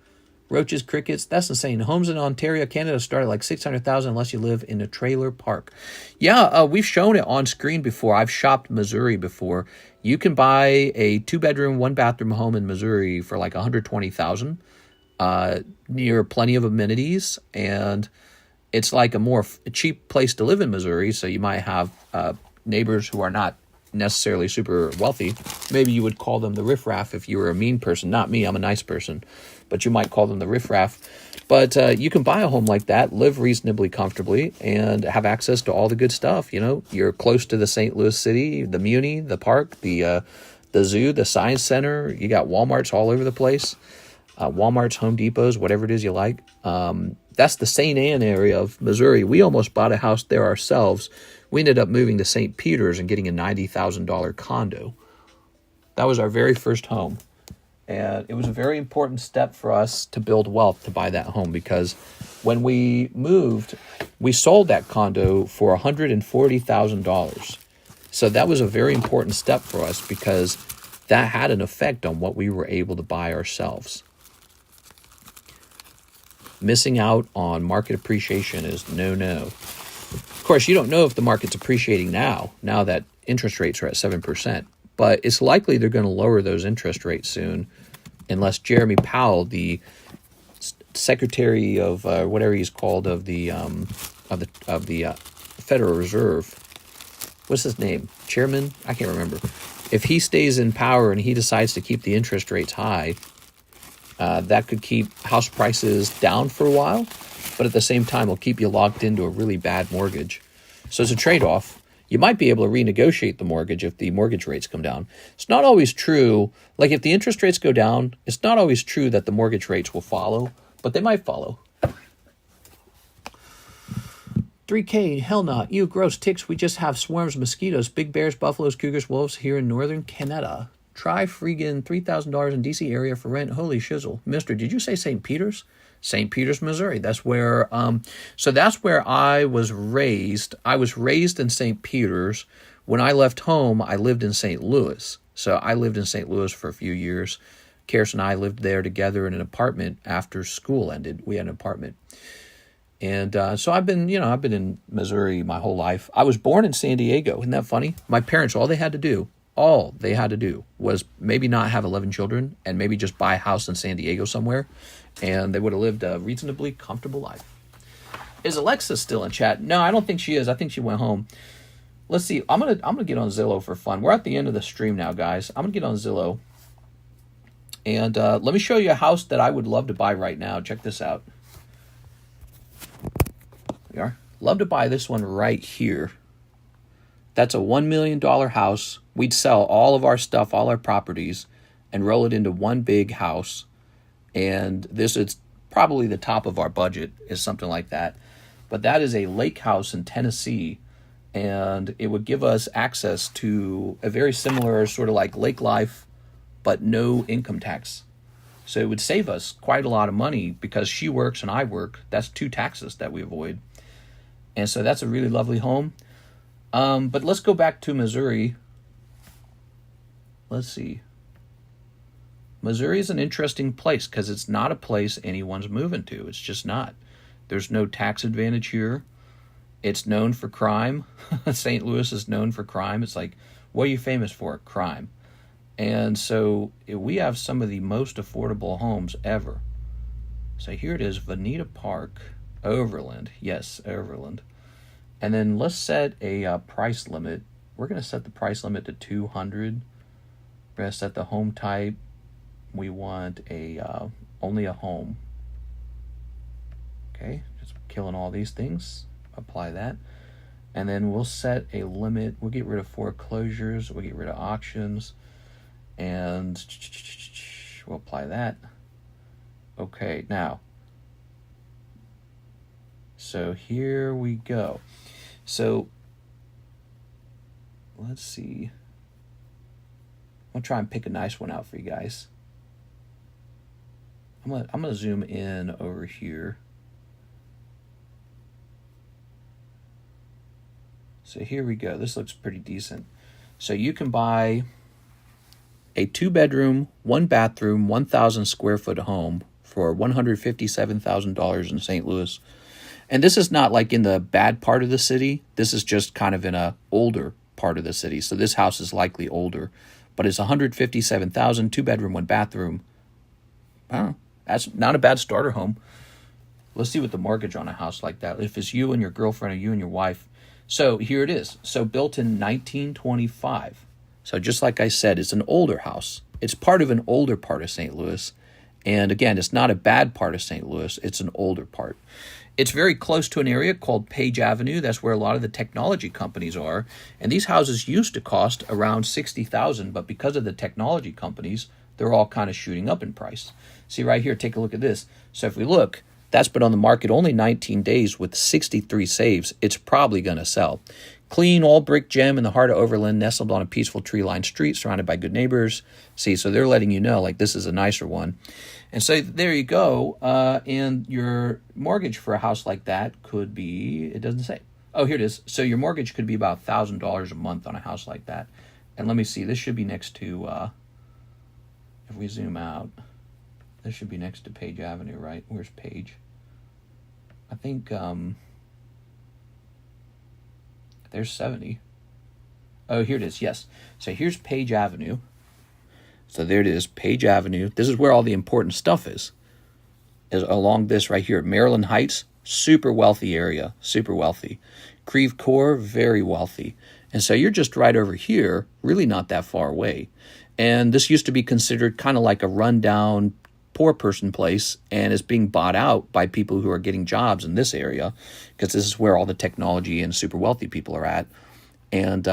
Roaches, crickets, that's insane. Homes in Ontario, Canada start at like $600,000 unless you live in a trailer park. Yeah, we've shown it on screen before. I've shopped Missouri before. You can buy a 2-bedroom, 1-bathroom home in Missouri for like $120,000 near plenty of amenities, and it's like a more cheap place to live in Missouri. So you might have neighbors who are not necessarily super wealthy. Maybe you would call them the riffraff if you were a mean person. Not me, I'm a nice person, but you might call them the riffraff. But you can buy a home like that, live reasonably comfortably, and have access to all the good stuff. You know, you're close to the St. Louis city, the Muni, the park, the zoo, the science center. You got Walmarts all over the place. Walmarts, Home Depots, whatever it is you like. That's the St. Anne area of Missouri. We almost bought a house there ourselves. We ended up moving to St. Peter's and getting a $90,000 condo. That was our very first home. And it was a very important step for us to build wealth to buy that home, because when we moved, we sold that condo for $140,000. So that was a very important step for us, because that had an effect on what we were able to buy ourselves. Missing out on market appreciation is no-no. Of course, you don't know if the market's appreciating now that interest rates are at 7%. But it's likely they're going to lower those interest rates soon, unless Jeremy Powell, the Secretary of whatever he's called of the Federal Reserve, what's his name? Chairman? I can't remember. If he stays in power and he decides to keep the interest rates high, that could keep house prices down for a while, but at the same time, will keep you locked into a really bad mortgage. So it's a trade-off. You might be able to renegotiate the mortgage if the mortgage rates come down. It's not always true. Like if the interest rates go down, it's not always true that the mortgage rates will follow, but they might follow. 3K, hell not. Ew, gross ticks. We just have swarms of mosquitoes, big bears, buffaloes, cougars, wolves here in northern Canada. Try freaking $3,000 in DC area for rent. Holy shizzle. Mister, did you say St. Peter's? St. Peter's, Missouri. That's where, so that's where I was raised. I was raised in St. Peter's. When I left home, I lived in St. Louis. So I lived in St. Louis for a few years. Karis and I lived there together in an apartment after school ended. We had an apartment. And so I've been in Missouri my whole life. I was born in San Diego. Isn't that funny? My parents, all they had to do was maybe not have 11 children and maybe just buy a house in San Diego somewhere, and they would have lived a reasonably comfortable life. Is Alexa still in chat? No, I don't think she is. I think she went home. Let's see. I'm gonna get on Zillow for fun. We're at the end of the stream now, guys. I'm gonna get on Zillow, and let me show you a house that I would love to buy right now. Check this out. We are. Love to buy this one right here. That's a $1 million house. We'd sell all of our stuff, all our properties, and roll it into one big house. And this is probably the top of our budget, is something like that. But that is a lake house in Tennessee, and it would give us access to a very similar sort of like lake life, but no income tax. So it would save us quite a lot of money because she works and I work. That's 2 taxes that we avoid. And so that's a really lovely home. But let's go back to Missouri. Let's see. Missouri is an interesting place because it's not a place anyone's moving to. It's just not. There's no tax advantage here. It's known for crime. St. Louis is known for crime. It's like, what are you famous for? Crime. And so we have some of the most affordable homes ever. So here it is, Veneta Park, Overland. Yes, Overland. And then let's set a price limit. We're going to set the price limit to 200. We're going to set the home type. We want only a home. Okay, just killing all these things. Apply that. And then we'll set a limit. We'll get rid of foreclosures. We'll get rid of auctions. And we'll apply that. Okay, now So here we go. So let's see. I'm gonna try and pick a nice one out for you guys. I'm gonna zoom in over here. So here we go. This looks pretty decent. So you can buy a 2-bedroom, 1-bathroom, 1,000 square foot home for $157,000 in St. Louis. And this is not like in the bad part of the city. This is just kind of in a older part of the city. So this house is likely older, but it's $157,000, 2-bedroom, 1-bathroom. I don't know. That's not a bad starter home. Let's see what the mortgage on a house like that. If it's you and your girlfriend or you and your wife. So here it is. So built in 1925. So just like I said, it's an older house. It's part of an older part of St. Louis. And again, it's not a bad part of St. Louis. It's an older part. It's very close to an area called Page Avenue. That's where a lot of the technology companies are. And these houses used to cost around $60,000, but because of the technology companies, they're all kind of shooting up in price. See right here, take a look at this. So if we look, that's been on the market only 19 days with 63 saves. It's probably going to sell. Clean, all brick gem in the heart of Overland, nestled on a peaceful tree-lined street, surrounded by good neighbors. See, so they're letting you know, like, this is a nicer one. And so there you go. And your mortgage for a house like that could be, it doesn't say. Oh, here it is. So your mortgage could be about $1,000 a month on a house like that. And let me see, this should be next to, if we zoom out, this should be next to Page Avenue, right? Where's Page? I think there's 70. Oh, here it is. Yes. So here's Page Avenue. So there it is, Page Avenue. This is where all the important stuff is along this right here. Maryland Heights, super wealthy area, super wealthy. Creve Coeur, very wealthy. And so you're just right over here, really not that far away. And this used to be considered kind of like a rundown poor person place, and is being bought out by people who are getting jobs in this area, because this is where all the technology and super wealthy people are at. And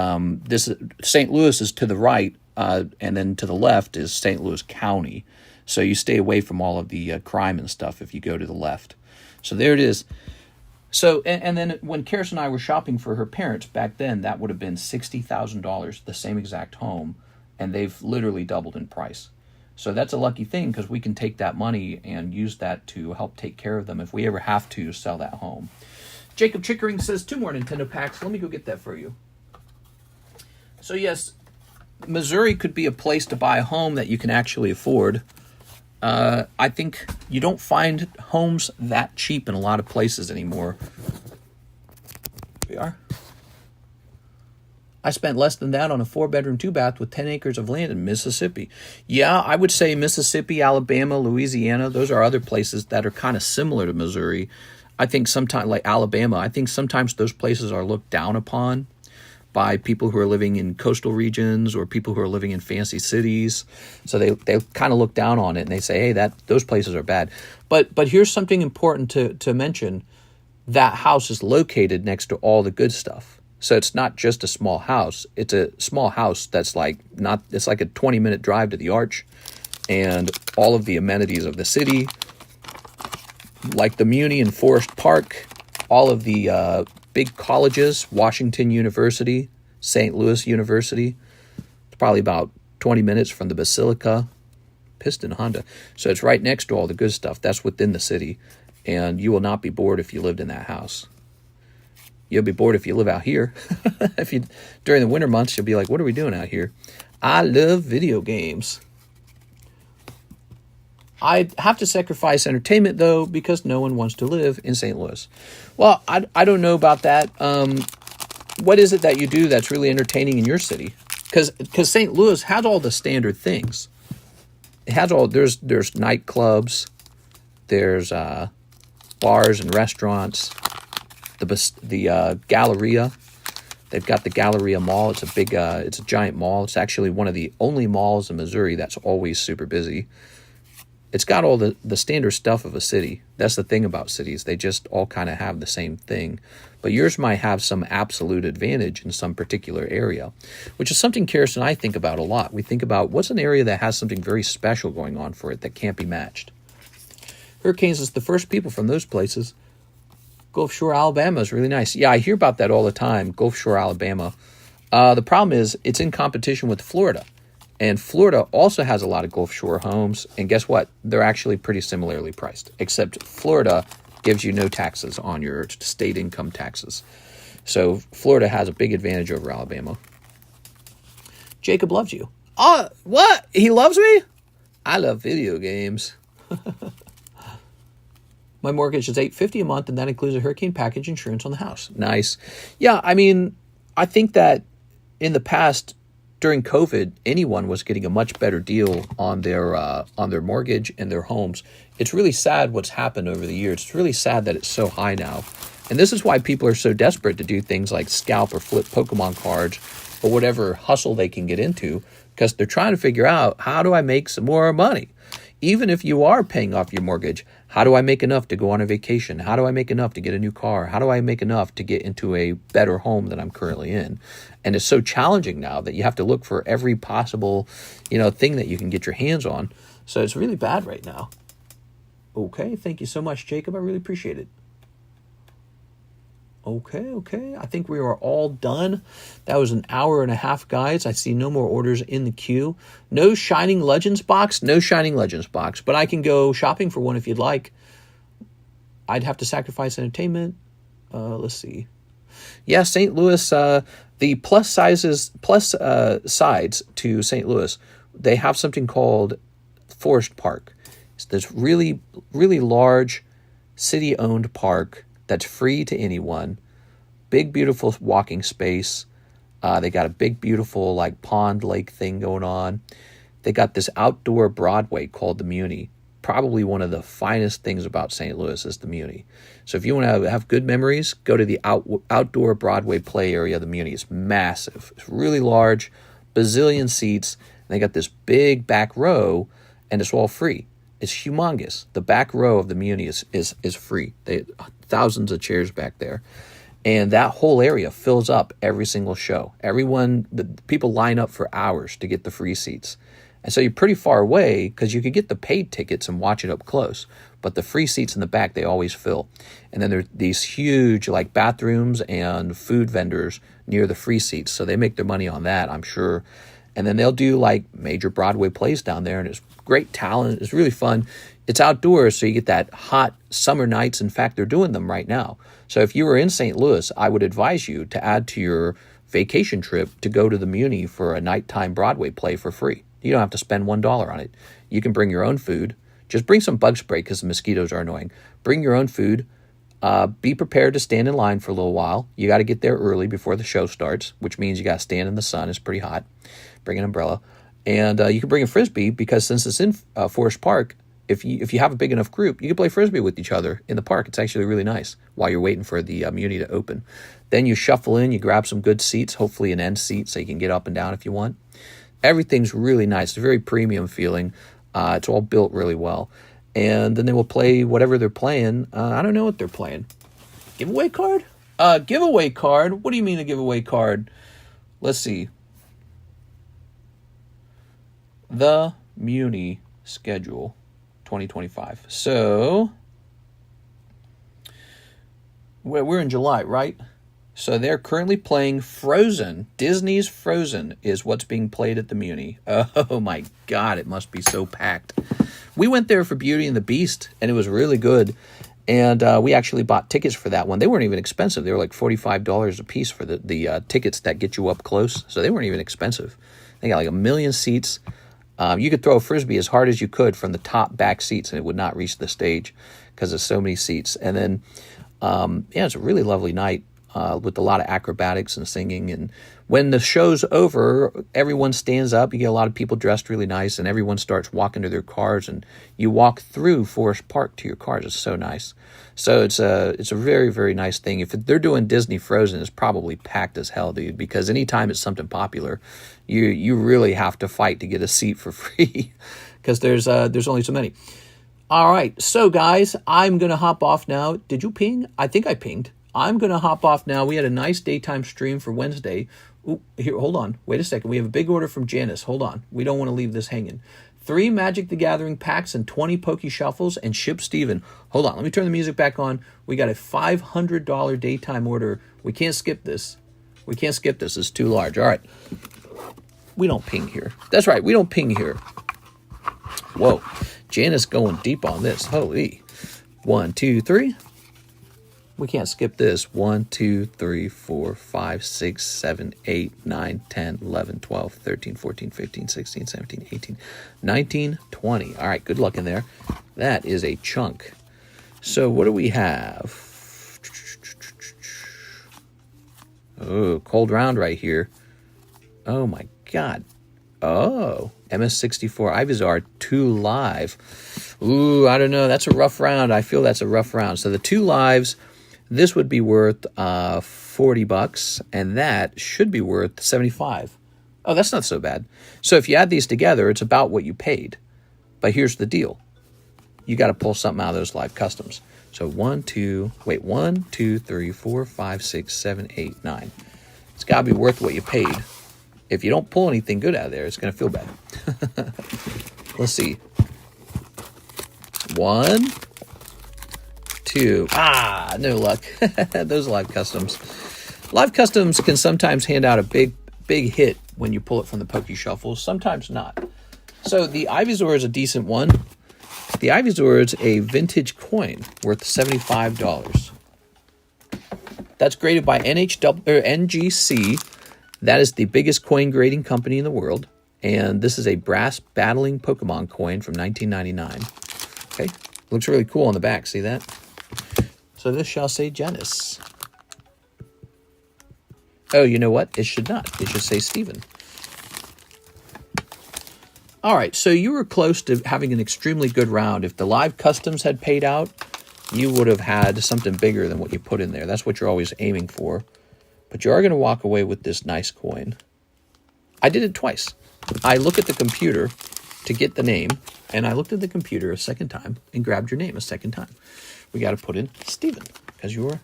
this St. Louis is to the right, and then to the left is St. Louis County. So you stay away from all of the crime and stuff if you go to the left. So there it is. So, and then when Karis and I were shopping for her parents back then, that would have been $60,000, the same exact home, and they've literally doubled in price. So that's a lucky thing, because we can take that money and use that to help take care of them if we ever have to sell that home. Jacob Chickering says 2 more Nintendo packs. Let me go get that for you. So yes, Missouri could be a place to buy a home that you can actually afford. I think you don't find homes that cheap in a lot of places anymore. Here we are. I spent less than that on a 4-bedroom, 2-bath with 10 acres of land in Mississippi. Yeah, I would say Mississippi, Alabama, Louisiana, those are other places that are kind of similar to Missouri. I think sometimes, like Alabama, I think sometimes those places are looked down upon by people who are living in coastal regions or people who are living in fancy cities. So they kind of look down on it and they say, hey, those places are bad. But here's something important to mention. That house is located next to all the good stuff. So it's not just a small house. It's a small house that's it's like a 20-minute drive to the Arch, and all of the amenities of the city, like the Muni and Forest Park, all of the big colleges, Washington University, St. Louis University. It's probably about 20 minutes from the Basilica, Piston Honda. So it's right next to all the good stuff. That's within the city, and you will not be bored if you lived in that house. You'll be bored if you live out here. During the winter months, you'll be like, what are we doing out here? I love video games. I have to sacrifice entertainment, though, because no one wants to live in St. Louis. Well, I don't know about that. What is it that you do that's really entertaining in your city? Because St. Louis has all the standard things. It has there's nightclubs, there's bars and restaurants, the Galleria. They've got the Galleria Mall. It's a giant mall. It's actually one of the only malls in Missouri that's always super busy. It's got all the standard stuff of a city. That's the thing about cities. They just all kind of have the same thing. But yours might have some absolute advantage in some particular area, which is something Karis and I think about a lot. We think about what's an area that has something very special going on for it that can't be matched. Hurricanes is the first people from those places Gulf Shore, Alabama is really nice. Yeah, I hear about that all the time, Gulf Shore, Alabama. The problem is it's in competition with Florida. And Florida also has a lot of Gulf Shore homes. And guess what? They're actually pretty similarly priced, except Florida gives you no taxes on your state income taxes. So Florida has a big advantage over Alabama. Jacob loves you. Oh, what? He loves me? I love video games. My mortgage is $850 a month, and that includes a hurricane package insurance on the house. Nice. Yeah, I mean, I think that in the past, during COVID, anyone was getting a much better deal on their mortgage and their homes. It's really sad what's happened over the years. It's really sad that it's so high now. And this is why people are so desperate to do things like scalp or flip Pokemon cards or whatever hustle they can get into, because they're trying to figure out, how do I make some more money? Even if you are paying off your mortgage, how do I make enough to go on a vacation? How do I make enough to get a new car? How do I make enough to get into a better home than I'm currently in? And it's so challenging now that you have to look for every possible, thing that you can get your hands on. So it's really bad right now. Okay, thank you so much, Jacob. I really appreciate it. Okay. I think we are all done. That was an hour and a half, guys. I see no more orders in the queue. No Shining Legends box. No Shining Legends box. But I can go shopping for one if you'd like. I'd have to sacrifice entertainment. Let's see. Yeah, St. Louis, the plus sides to St. Louis, they have something called Forest Park. It's this really, really large city-owned park that's free to anyone. Big, beautiful walking space. They got a big, beautiful pond lake thing going on. They got this outdoor Broadway called the Muni. Probably one of the finest things about St. Louis is the Muni. So if you want to have good memories, go to the outdoor Broadway play area of the Muni. It's massive. It's really large, bazillion seats. And they got this big back row, and it's all free. It's humongous. The back row of the Muni is free. Thousands of chairs back there. And that whole area fills up every single show. The people line up for hours to get the free seats. And so you're pretty far away because you could get the paid tickets and watch it up close. But the free seats in the back, they always fill. And then there's these huge bathrooms and food vendors near the free seats. So they make their money on that, I'm sure. And then they'll do major Broadway plays down there, and it's great talent. It's really fun. It's outdoors, so you get that hot summer nights. In fact, they're doing them right now. So if you were in St. Louis, I would advise you to add to your vacation trip to go to the Muni for a nighttime Broadway play for free. You don't have to spend $1 on it. You can bring your own food. Just bring some bug spray because the mosquitoes are annoying. Bring your own food. Be prepared to stand in line for a little while. You got to get there early before the show starts, which means you got to stand in the sun. It's pretty hot. Bring an umbrella. And you can bring a Frisbee because since it's in Forest Park, if you have a big enough group, you can play Frisbee with each other in the park. It's actually really nice while you're waiting for the Muni to open. Then you shuffle in, you grab some good seats, hopefully an end seat so you can get up and down if you want. Everything's really nice. It's a very premium feeling. It's all built really well. And then they will play whatever they're playing. I don't know what they're playing. Giveaway card? Giveaway card? What do you mean a giveaway card? Let's see. The Muni schedule 2025. So we're in July, right? So they're currently playing Frozen. Disney's Frozen is what's being played at the Muni. Oh my God, it must be so packed. We went there for Beauty and the Beast, and it was really good. And we actually bought tickets for that one. They weren't even expensive. They were like $45 a piece for the tickets that get you up close. So they weren't even expensive. They got like 1 million seats. You could throw a Frisbee as hard as you could from the top back seats, and it would not reach the stage because there's so many seats. And then, it's a really lovely night. With a lot of acrobatics and singing. And when the show's over, everyone stands up. You get a lot of people dressed really nice, and everyone starts walking to their cars, and you walk through Forest Park to your cars. It's so nice. So it's a very, very nice thing. If they're doing Disney Frozen, it's probably packed as hell, dude, because anytime it's something popular, you really have to fight to get a seat for free because there's only so many. All right, so guys, I'm going to hop off now. Did you ping? I think I pinged. I'm going to hop off now. We had a nice daytime stream for Wednesday. Ooh, here, hold on. Wait a second. We have a big order from Janice. Hold on. We don't want to leave this hanging. 3 Magic the Gathering packs and 20 Poke Shuffles and ship Steven. Hold on, let me turn the music back on. We got a $500 daytime order. We can't skip this. We can't skip this. It's too large. All right. We don't ping here. That's right. We don't ping here. Whoa. Janice going deep on this. Holy. 1, 2, 3. We can't skip this. 1, 2, 3, 4, 5, 6, 7, 8, 9, 10, 11, 12, 13, 14, 15, 16, 17, 18, 19, 20. All right, good luck in there. That is a chunk. So what do we have? Oh, cold round right here. Oh, my God. Oh, MS64 Ivysaur 2 live. Ooh, I don't know. That's a rough round. I feel that's a rough round. So the 2 lives, this would be worth $40, and that should be worth $75. Oh, that's not so bad. So if you add these together, it's about what you paid. But here's the deal. You got to pull something out of those live customs. So 1, 2, 3, 4, 5, 6, 7, 8, 9. It's got to be worth what you paid. If you don't pull anything good out of there, it's going to feel bad. Let's see. 1, 2. Ah, no luck. Those live customs. Live customs can sometimes hand out a big hit when you pull it from the Poke Shuffles. Sometimes not. So the Ivysaur is a decent one. The Ivysaur is a vintage coin worth $75. That's graded by NGC. That is the biggest coin grading company in the world. And this is a brass battling Pokemon coin from 1999. Okay. Looks really cool on the back. See that? So this shall say Janice. Oh, you know what? It should not. It should say Steven. All right. So you were close to having an extremely good round. If the live customs had paid out, you would have had something bigger than what you put in there. That's what you're always aiming for. But you are going to walk away with this nice coin. I did it twice. I look at the computer to get the name, and I looked at the computer a second time and grabbed your name a second time. We got to put in Steven because you're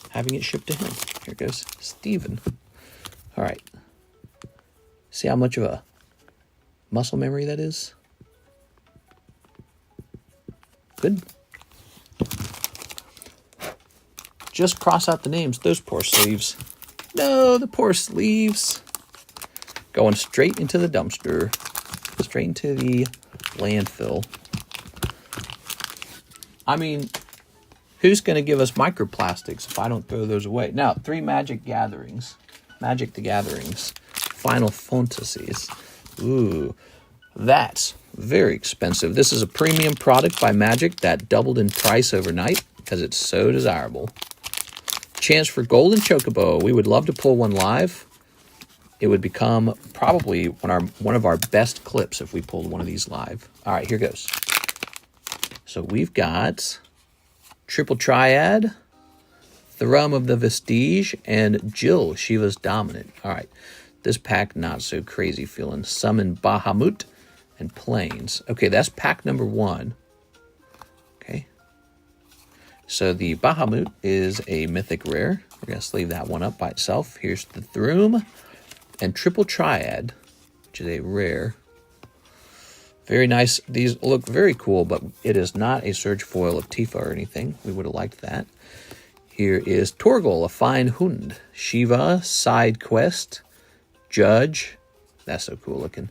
having it shipped to him. Here goes Steven. All right. See how much of a muscle memory that is? Good. Just cross out the names. Those poor sleeves. No, the poor sleeves. Going straight into the dumpster. Straight into the landfill. I mean, who's going to give us microplastics if I don't throw those away? Now, 3 Magic Gatherings. Magic the Gatherings. Final Fantasies. Ooh, that's very expensive. This is a premium product by Magic that doubled in price overnight because it's so desirable. Chance for Golden Chocobo. We would love to pull one live. It would become probably one of our best clips if we pulled one of these live. All right, here goes. So we've got Triple Triad, Thrum of the Vestige, and Jill, Shiva's Dominant. All right, this pack not so crazy feeling. Summon Bahamut and Plains. Okay, that's pack number 1. Okay. So the Bahamut is a mythic rare. We're going to sleeve that one up by itself. Here's the Thrum and Triple Triad, which is a rare. Very nice. These look very cool, but it is not a Surge foil of Tifa or anything. We would have liked that. Here is Torgal, a Fine Hund. Shiva, Side Quest. Judge. That's so cool looking.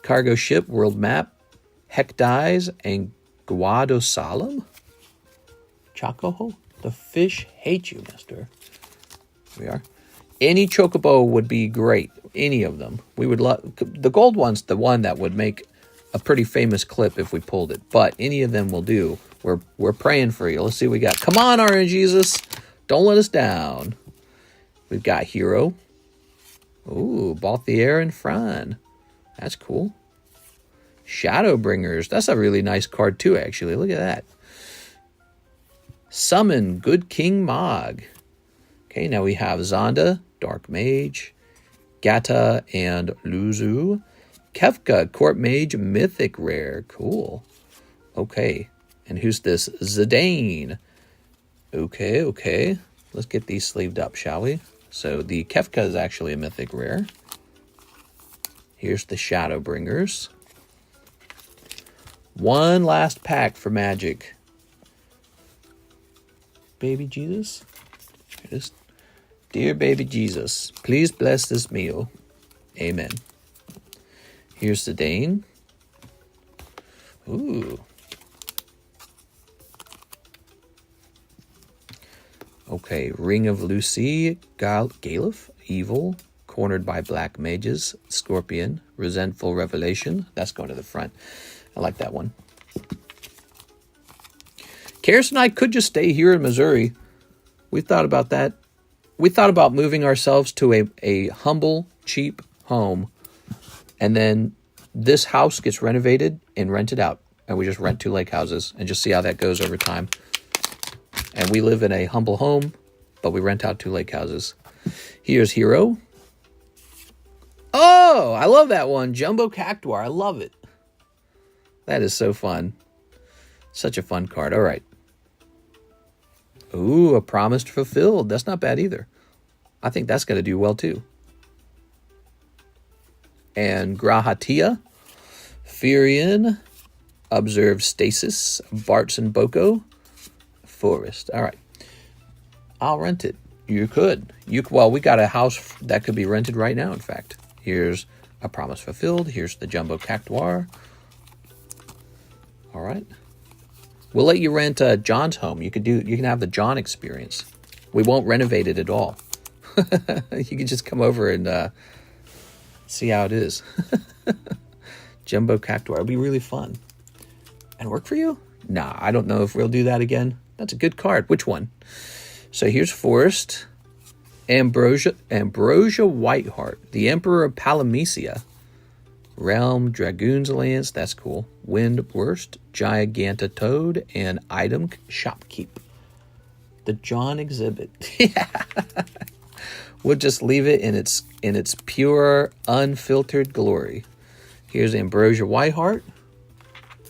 Cargo Ship, World Map. Heck Dies, and Guado Solemn. Chocoho? The fish hate you, mister. Here we are. Any Chocobo would be great. Any of them. We would love... The gold one's the one that would make a pretty famous clip if we pulled it. But any of them will do. We're praying for you. Let's see what we got. Come on, RNGesus. Don't let us down. We've got Hero. Ooh, Balthier and Fran. That's cool. Shadowbringers. That's a really nice card too, actually. Look at that. Summon Good King Mog. Okay, now we have Zonda, Dark Mage, Gata, and Luzu. Kefka, Court Mage, Mythic Rare. Cool. Okay, and who's this? Zidane. Okay. Let's get these sleeved up, shall we? So the Kefka is actually a Mythic Rare. Here's the Shadowbringers. One last pack for Magic. Baby Jesus. Here it is. Dear baby Jesus, please bless this meal. Amen. Here's the Dane. Ooh. Okay, Ring of Lucy, Galef, Evil, Cornered by Black Mages, Scorpion, Resentful Revelation. That's going to the front. I like that one. Karis and I could just stay here in Missouri. We thought about that. We thought about moving ourselves to a humble, cheap home. And then this house gets renovated and rented out. And we just rent 2 lake houses and just see how that goes over time. And we live in a humble home, but we rent out 2 lake houses. Here's Hero. Oh, I love that one. Jumbo Cactuar. I love it. That is so fun. Such a fun card. All right. Ooh, a Promise Fulfilled. That's not bad either. I think that's going to do well too. And Grahatia, Furion, Observe Stasis, Bart's and Boko, Forest. All right. I'll rent it. You could. Well, we got a house that could be rented right now, in fact. Here's a Promise Fulfilled. Here's the Jumbo Cactuar. All right. We'll let you rent John's home. You can have the John experience. We won't renovate it at all. You can just come over and see how it is. Jumbo Cactuar. It'll be really fun. And work for you? Nah, I don't know if we'll do that again. That's a good card. Which one? So here's Forest. Ambrosia Whiteheart. The Emperor of Palamecia. Realm, Dragoon's Lance. That's cool. Wind Worst. Giganta Toad. And Item Shopkeep. The John exhibit. Yeah. We'll just leave it in its pure, unfiltered glory. Here's Ambrosia Whiteheart.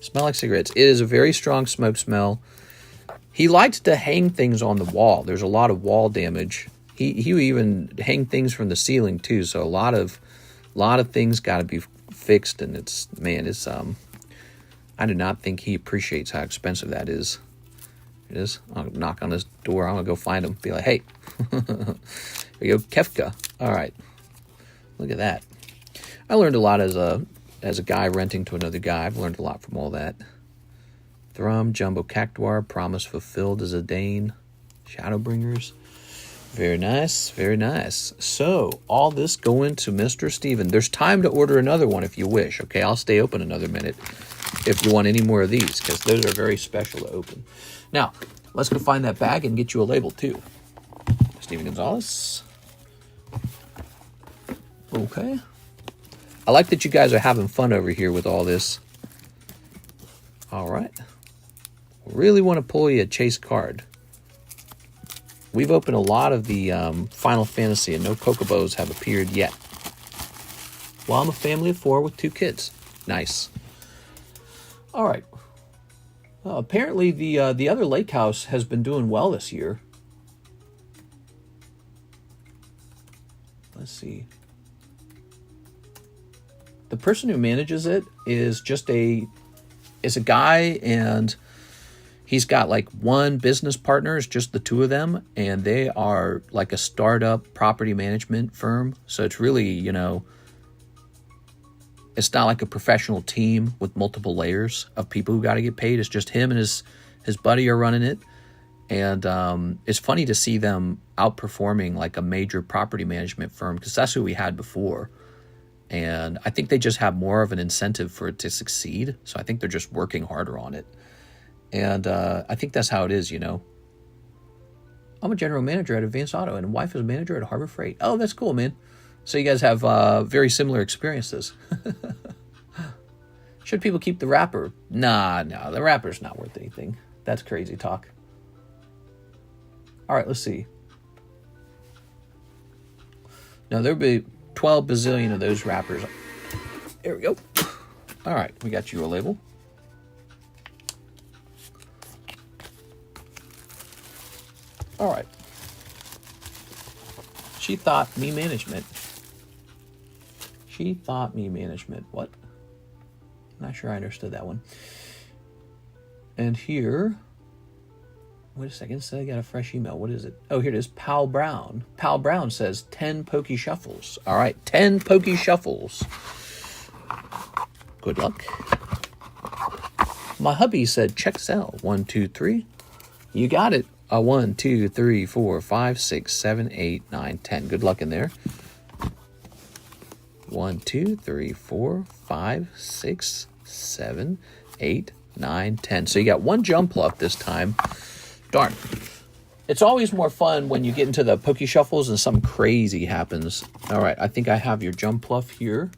Smell like cigarettes. It is a very strong smoke smell. He likes to hang things on the wall. There's a lot of wall damage. He would even hang things from the ceiling too. So a lot of things got to be fixed. And it's I do not think he appreciates how expensive that is. It is. I'll knock on his door. I'm gonna go find him. Be like, hey, here you go, Kefka. All right, look at that. I learned a lot as a guy renting to another guy. I've learned a lot from all that. Thrum, Jumbo Cactuar, Promise Fulfilled as a Dane, Shadowbringers. Very nice, very nice. So, all this going to Mr. Steven. There's time to order another one if you wish, okay? I'll stay open another minute if you want any more of these, because those are very special to open. Now, let's go find that bag and get you a label, too. Steven Gonzalez. Okay. I like that you guys are having fun over here with all this. All right. Really want to pull you a chase card. We've opened a lot of the Final Fantasy, and no Chocobos have appeared yet. Well, I'm a family of 4 with 2 kids. Nice. All right. Apparently, the other lake house has been doing well this year. Let's see. The person who manages it is just a guy, and he's got like 1 business partner. It's just the 2 of them, and they are like a startup property management firm. So it's really, it's not like a professional team with multiple layers of people who got to get paid. It's just him and his buddy are running it. And it's funny to see them outperforming like a major property management firm, because that's who we had before. And I think they just have more of an incentive for it to succeed. So I think they're just working harder on it. And I think that's how it is, I'm a general manager at Advanced Auto, and wife is a manager at Harbor Freight. Oh, that's cool, man. So you guys have very similar experiences. Should people keep the wrapper? Nah, no, the wrapper's not worth anything. That's crazy talk. All right, let's see. No, there'll be 12 bazillion of those wrappers. There we go. All right, we got you a label. All right. She thought me management. She thought me management. What? Not sure I understood that one. And here, wait a second, so I got a fresh email. What is it? Oh, here it is. Pal Brown. Pal Brown says 10 Pokey Shuffles. All right, 10 Pokey Shuffles. Good luck. My hubby said, check ZELLE. 1, 2, 3. You got it. 1, 2, 3, 4, 5, 6, 7, 8, 9, 10. Good luck in there. 1, 2, 3, 4, 5, 6, 7, 8, 9, 10. So you got one jump pluck this time. Darn. It's always more fun when you get into the Pokey Shuffles and something crazy happens. All right, I think I have your jump pluff here.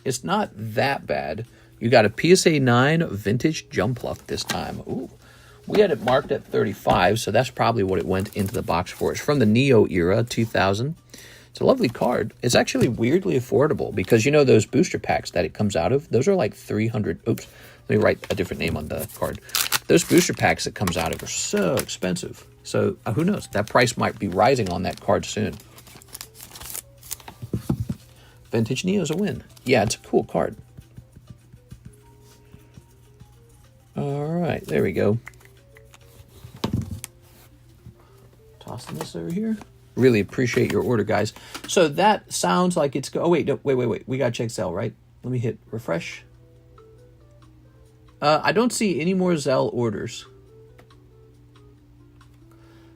It's not that bad. You got a PSA 9 vintage jump pluff this time. Ooh. We had it marked at 35, so that's probably what it went into the box for. It's from the Neo era, 2000. It's a lovely card. It's actually weirdly affordable because, you know, those booster packs that it comes out of, those are like 300. Oops, let me write a different name on the card. Those booster packs it comes out of are so expensive. So who knows? That price might be rising on that card soon. Vintage Neo's a win. Yeah, it's a cool card. All right, there we go. Tossing this over here. Really appreciate your order, guys. So that sounds like it's oh wait, no, wait. We gotta check ZELLE, right? Let me hit refresh. I don't see any more ZELLE orders.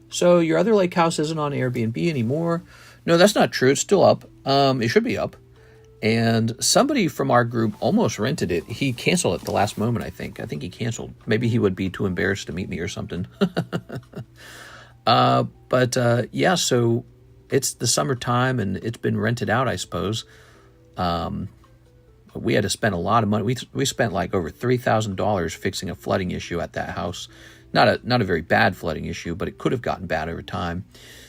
So your other lake house isn't on Airbnb anymore. No, that's not true. It's still up. It should be up. And somebody from our group almost rented it. He canceled at the last moment, I think. I think he canceled. Maybe he would be too embarrassed to meet me or something. Yeah, so it's the summertime and it's been rented out, I suppose. We had to spend a lot of money. We spent like over $3,000 fixing a flooding issue at that house. Not a very bad flooding issue, but it could have gotten bad over time.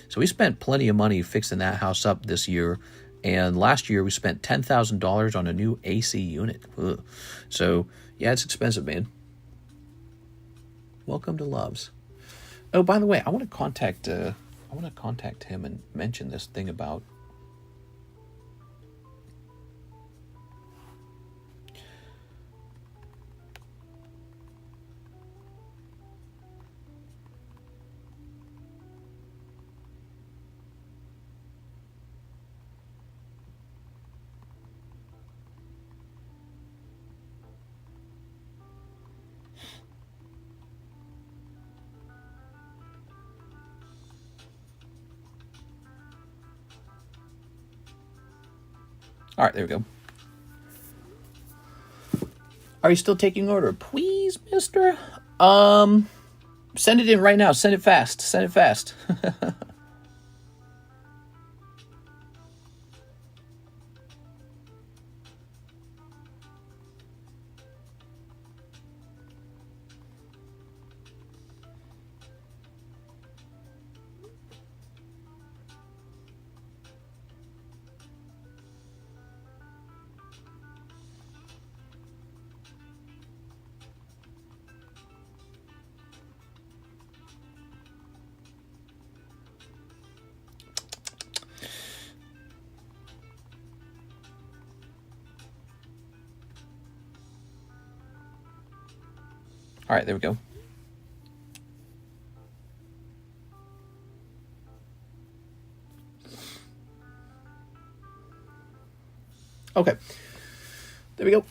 So we spent plenty of money fixing that house up this year. And last year we spent $10,000 on a new AC unit. Ugh. So yeah, it's expensive, man. Welcome to Loves. Oh, by the way, I want to contact him and mention this thing about. All right, there we go. Are you still taking order? Please, mister. Send it in right now. Send it fast. Send it fast. All right, there we go. Okay, there we go.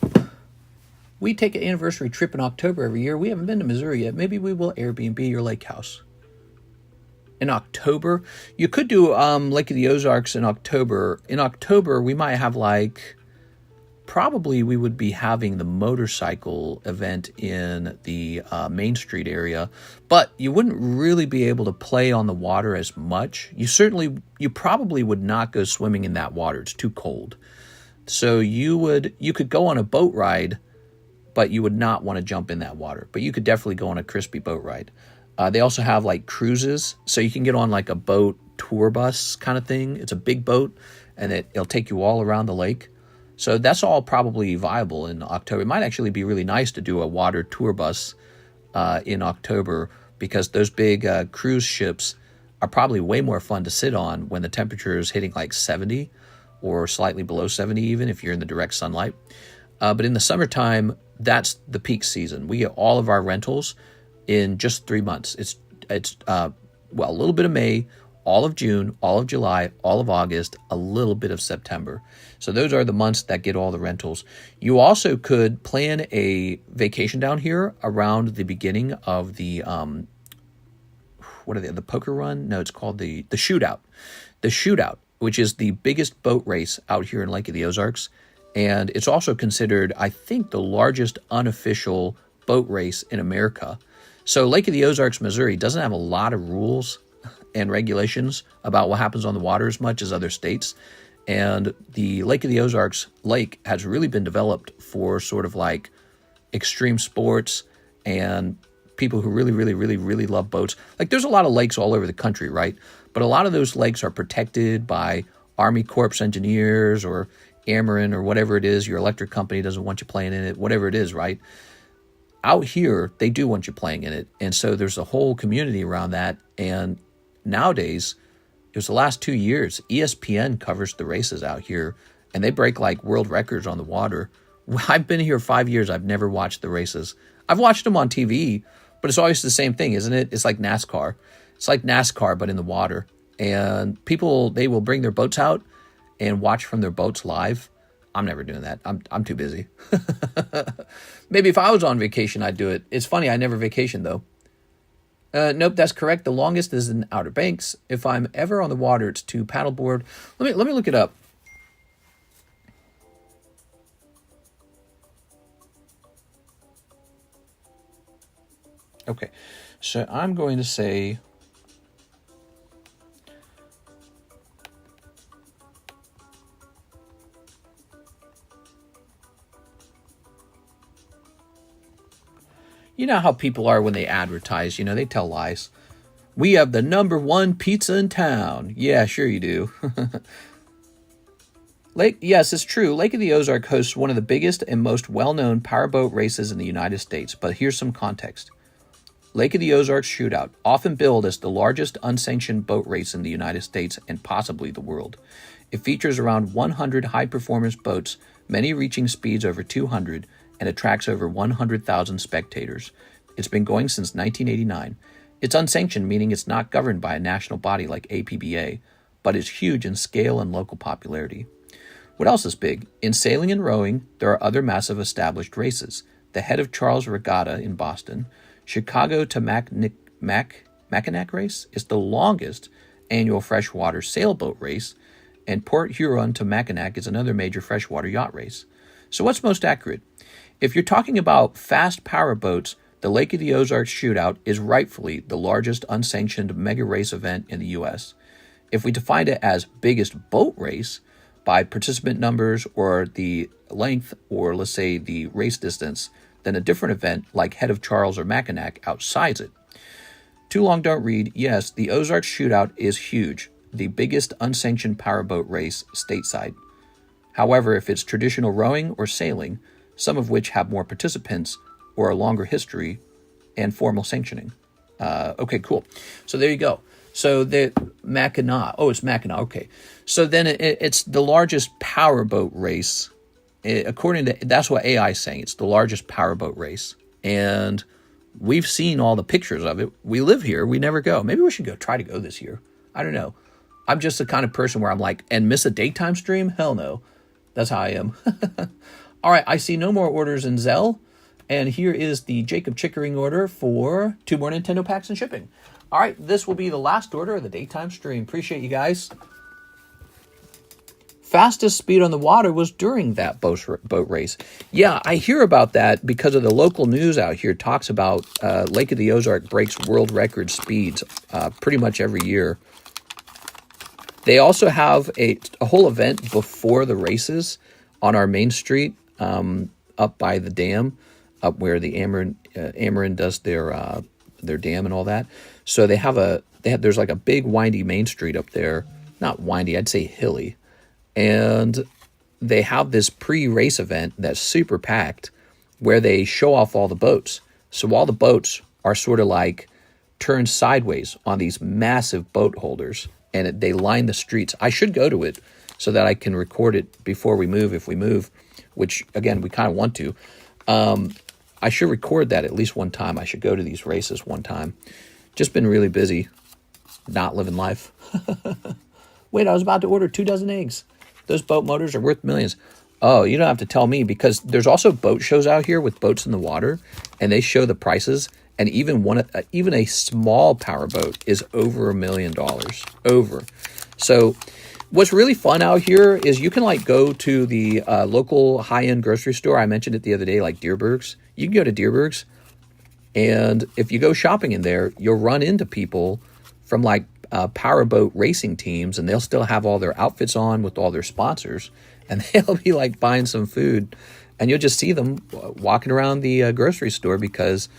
We take an anniversary trip in October every year. We haven't been to Missouri yet. Maybe we will Airbnb your lake house. In October? You could do Lake of the Ozarks in October. In October, we might have like... Probably we would be having the motorcycle event in the Main Street area, but you wouldn't really be able to play on the water as much. You probably would not go swimming in that water. It's too cold. So you could go on a boat ride, but you would not want to jump in that water. But you could definitely go on a crispy boat ride. They also have like cruises, so you can get on like a boat tour bus kind of thing. It's a big boat, and it'll take you all around the lake. So that's all probably viable in October. It might actually be really nice to do a water tour bus in October because those big cruise ships are probably way more fun to sit on when the temperature is hitting like 70 or slightly below 70 even if you're in the direct sunlight. But in the summertime, that's the peak season. We get all of our rentals in just 3 months. It's well, a little bit of May, all of June, all of July, all of August, a little bit of September. So those are the months that get all the rentals. You also could plan a vacation down here around the beginning of the what are they? The poker run? No, it's called the shootout. The shootout, which is the biggest boat race out here in Lake of the Ozarks. And it's also considered, I think, the largest unofficial boat race in America. So Lake of the Ozarks, Missouri doesn't have a lot of rules and regulations about what happens on the water as much as other states. And the Lake of the Ozarks lake has really been developed for sort of like extreme sports and people who really, really, really, really love boats. Like there's a lot of lakes all over the country, right? But a lot of those lakes are protected by Army Corps engineers or Ameren or whatever it is. Your electric company doesn't want you playing in it, whatever it is, right? Out here, they do want you playing in it. And so there's a whole community around that. And nowadays, it was the last 2 years, ESPN covers the races out here, and they break like world records on the water. I've been here 5 years. I've never watched the races. I've watched them on TV, but it's always the same thing, isn't it? It's like NASCAR. It's like NASCAR, but in the water. And people, they will bring their boats out and watch from their boats live. I'm never doing that. I'm too busy. Maybe if I was on vacation, I'd do it. It's funny, I never vacation though. Nope, that's correct. The longest is in Outer Banks. If I'm ever on the water, it's to paddleboard. Let me look it up. Okay, so I'm going to say you know how people are when they advertise, you know, they tell lies. We have the #1 pizza in town. Yeah, sure you do. Yes, it's true. Lake of the Ozark hosts one of the biggest and most well-known powerboat races in the United States, but here's some context. Lake of the Ozarks Shootout, often billed as the largest unsanctioned boat race in the United States and possibly the world. It features around 100 high-performance boats, many reaching speeds over 200, and attracts over 100,000 spectators. It's been going since 1989. It's unsanctioned, meaning it's not governed by a national body like APBA, but is huge in scale and local popularity. What else is big? In sailing and rowing, there are other massive established races. The Head of Charles Regatta in Boston, Chicago to Mackinac race is the longest annual freshwater sailboat race, and Port Huron to Mackinac is another major freshwater yacht race. So what's most accurate? If you're talking about fast power boats, the Lake of the Ozarks Shootout is rightfully the largest unsanctioned mega race event in the U.S. If we define it as biggest boat race by participant numbers or the length or let's say the race distance, then a different event like Head of Charles or Mackinac outsides it. Too long don't read. Yes, the Ozarks Shootout is huge, the biggest unsanctioned powerboat race stateside. However, if it's traditional rowing or sailing, some of which have more participants or a longer history and formal sanctioning. Okay, cool. So there you go. So the Mackinac. Oh, it's Mackinac. Okay. So then it's the largest powerboat race. According to, that's what AI is saying. It's the largest powerboat race. And we've seen all the pictures of it. We live here. We never go. Maybe we should try to go this year. I don't know. I'm just the kind of person where I'm like, and miss a daytime stream? Hell no. That's how I am. All right. I see no more orders in ZELLE. And here is the Jacob Chickering order for 2 more Nintendo packs and shipping. All right. This will be the last order of the daytime stream. Appreciate you guys. Fastest speed on the water was during that boat race. Yeah, I hear about that because of the local news out here talks about Lake of the Ozark breaks world record speeds pretty much every year. They also have a whole event before the races on our main street up by the dam, up where the Ameren does their dam and all that. So there's like a big windy main street up there. Not windy, I'd say hilly. And they have this pre-race event that's super packed where they show off all the boats. So all the boats are sort of like turned sideways on these massive boat holders, and they line the streets. I should go to it so that I can record it before we move, if we move, which, again, we kind of want to. I should record that at least one time. I should go to these races one time. Just been really busy, not living life. Wait, I was about to order 2 dozen eggs. Those boat motors are worth millions. Oh, you don't have to tell me, because there's also boat shows out here with boats in the water, and they show the prices. And even a small power boat is over $1 million. Over. So what's really fun out here is you can like go to the local high-end grocery store. I mentioned it the other day, like Deerberg's. You can go to Deerberg's, and if you go shopping in there, you'll run into people from like powerboat racing teams, and they'll still have all their outfits on with all their sponsors, and they'll be like buying some food, and you'll just see them walking around the grocery store because,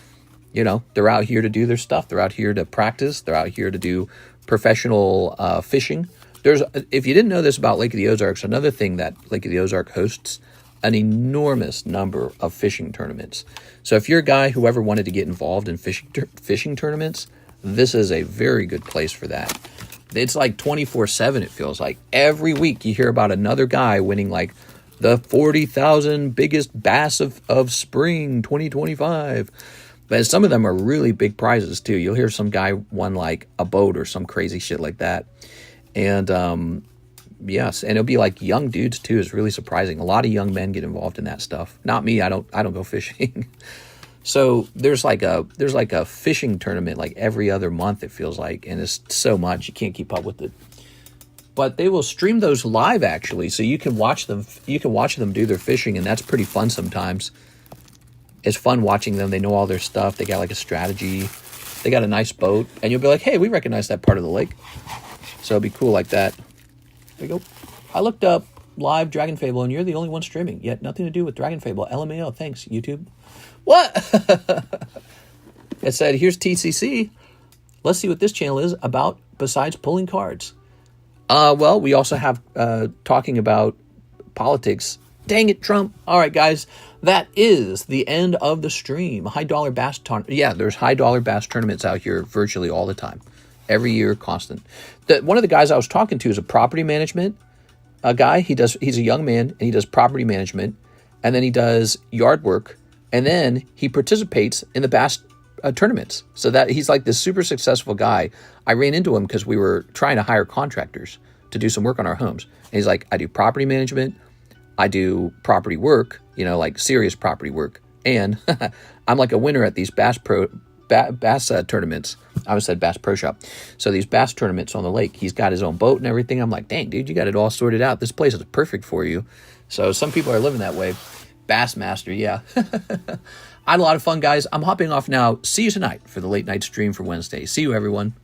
you know, they're out here to do their stuff. They're out here to practice. They're out here to do professional fishing. If you didn't know this about Lake of the Ozarks, another thing that Lake of the Ozark hosts an enormous number of fishing tournaments. So if you're a guy who ever wanted to get involved in fishing tournaments, this is a very good place for that. It's like 24/7, it feels like. Every week you hear about another guy winning like the 40,000 biggest bass of spring 2025. But some of them are really big prizes too. You'll hear some guy won like a boat or some crazy shit like that. And yes, and it'll be like young dudes too. Is really surprising. A lot of young men get involved in that stuff. Not me. I don't go fishing. So there's like a fishing tournament like every other month, it feels like, and it's so much you can't keep up with it. But they will stream those live actually, so you can watch them. You can watch them do their fishing, and that's pretty fun sometimes. It's fun watching them. They know all their stuff. They got like a strategy. They got a nice boat, and you'll be like, hey, we recognize that part of the lake. So it'll be cool like that. There you go. I looked up live Dragon Fable, and you're the only one streaming. Yet nothing to do with Dragon Fable. LMAO. Thanks, YouTube. What? It said, here's TCC. Let's see what this channel is about besides pulling cards. Well, we also have talking about politics. Dang it, Trump. All right, guys. That is the end of the stream. High dollar bass tournament. Yeah, there's high dollar bass tournaments out here virtually all the time. Every year, constant. One of the guys I was talking to is a property management guy. He's a young man, and he does property management, and then he does yard work, and then he participates in the bass tournaments. So that he's like this super successful guy. I ran into him because we were trying to hire contractors to do some work on our homes. And he's like, I do property management, I do property work, you know, like serious property work, and I'm like a winner at these bass tournaments. I always said Bass Pro Shop. So these bass tournaments on the lake, he's got his own boat and everything. I'm like, dang, dude, you got it all sorted out. This place is perfect for you. So some people are living that way. Bassmaster, yeah. I had a lot of fun, guys. I'm hopping off now. See you tonight for the late night stream for Wednesday. See you, everyone.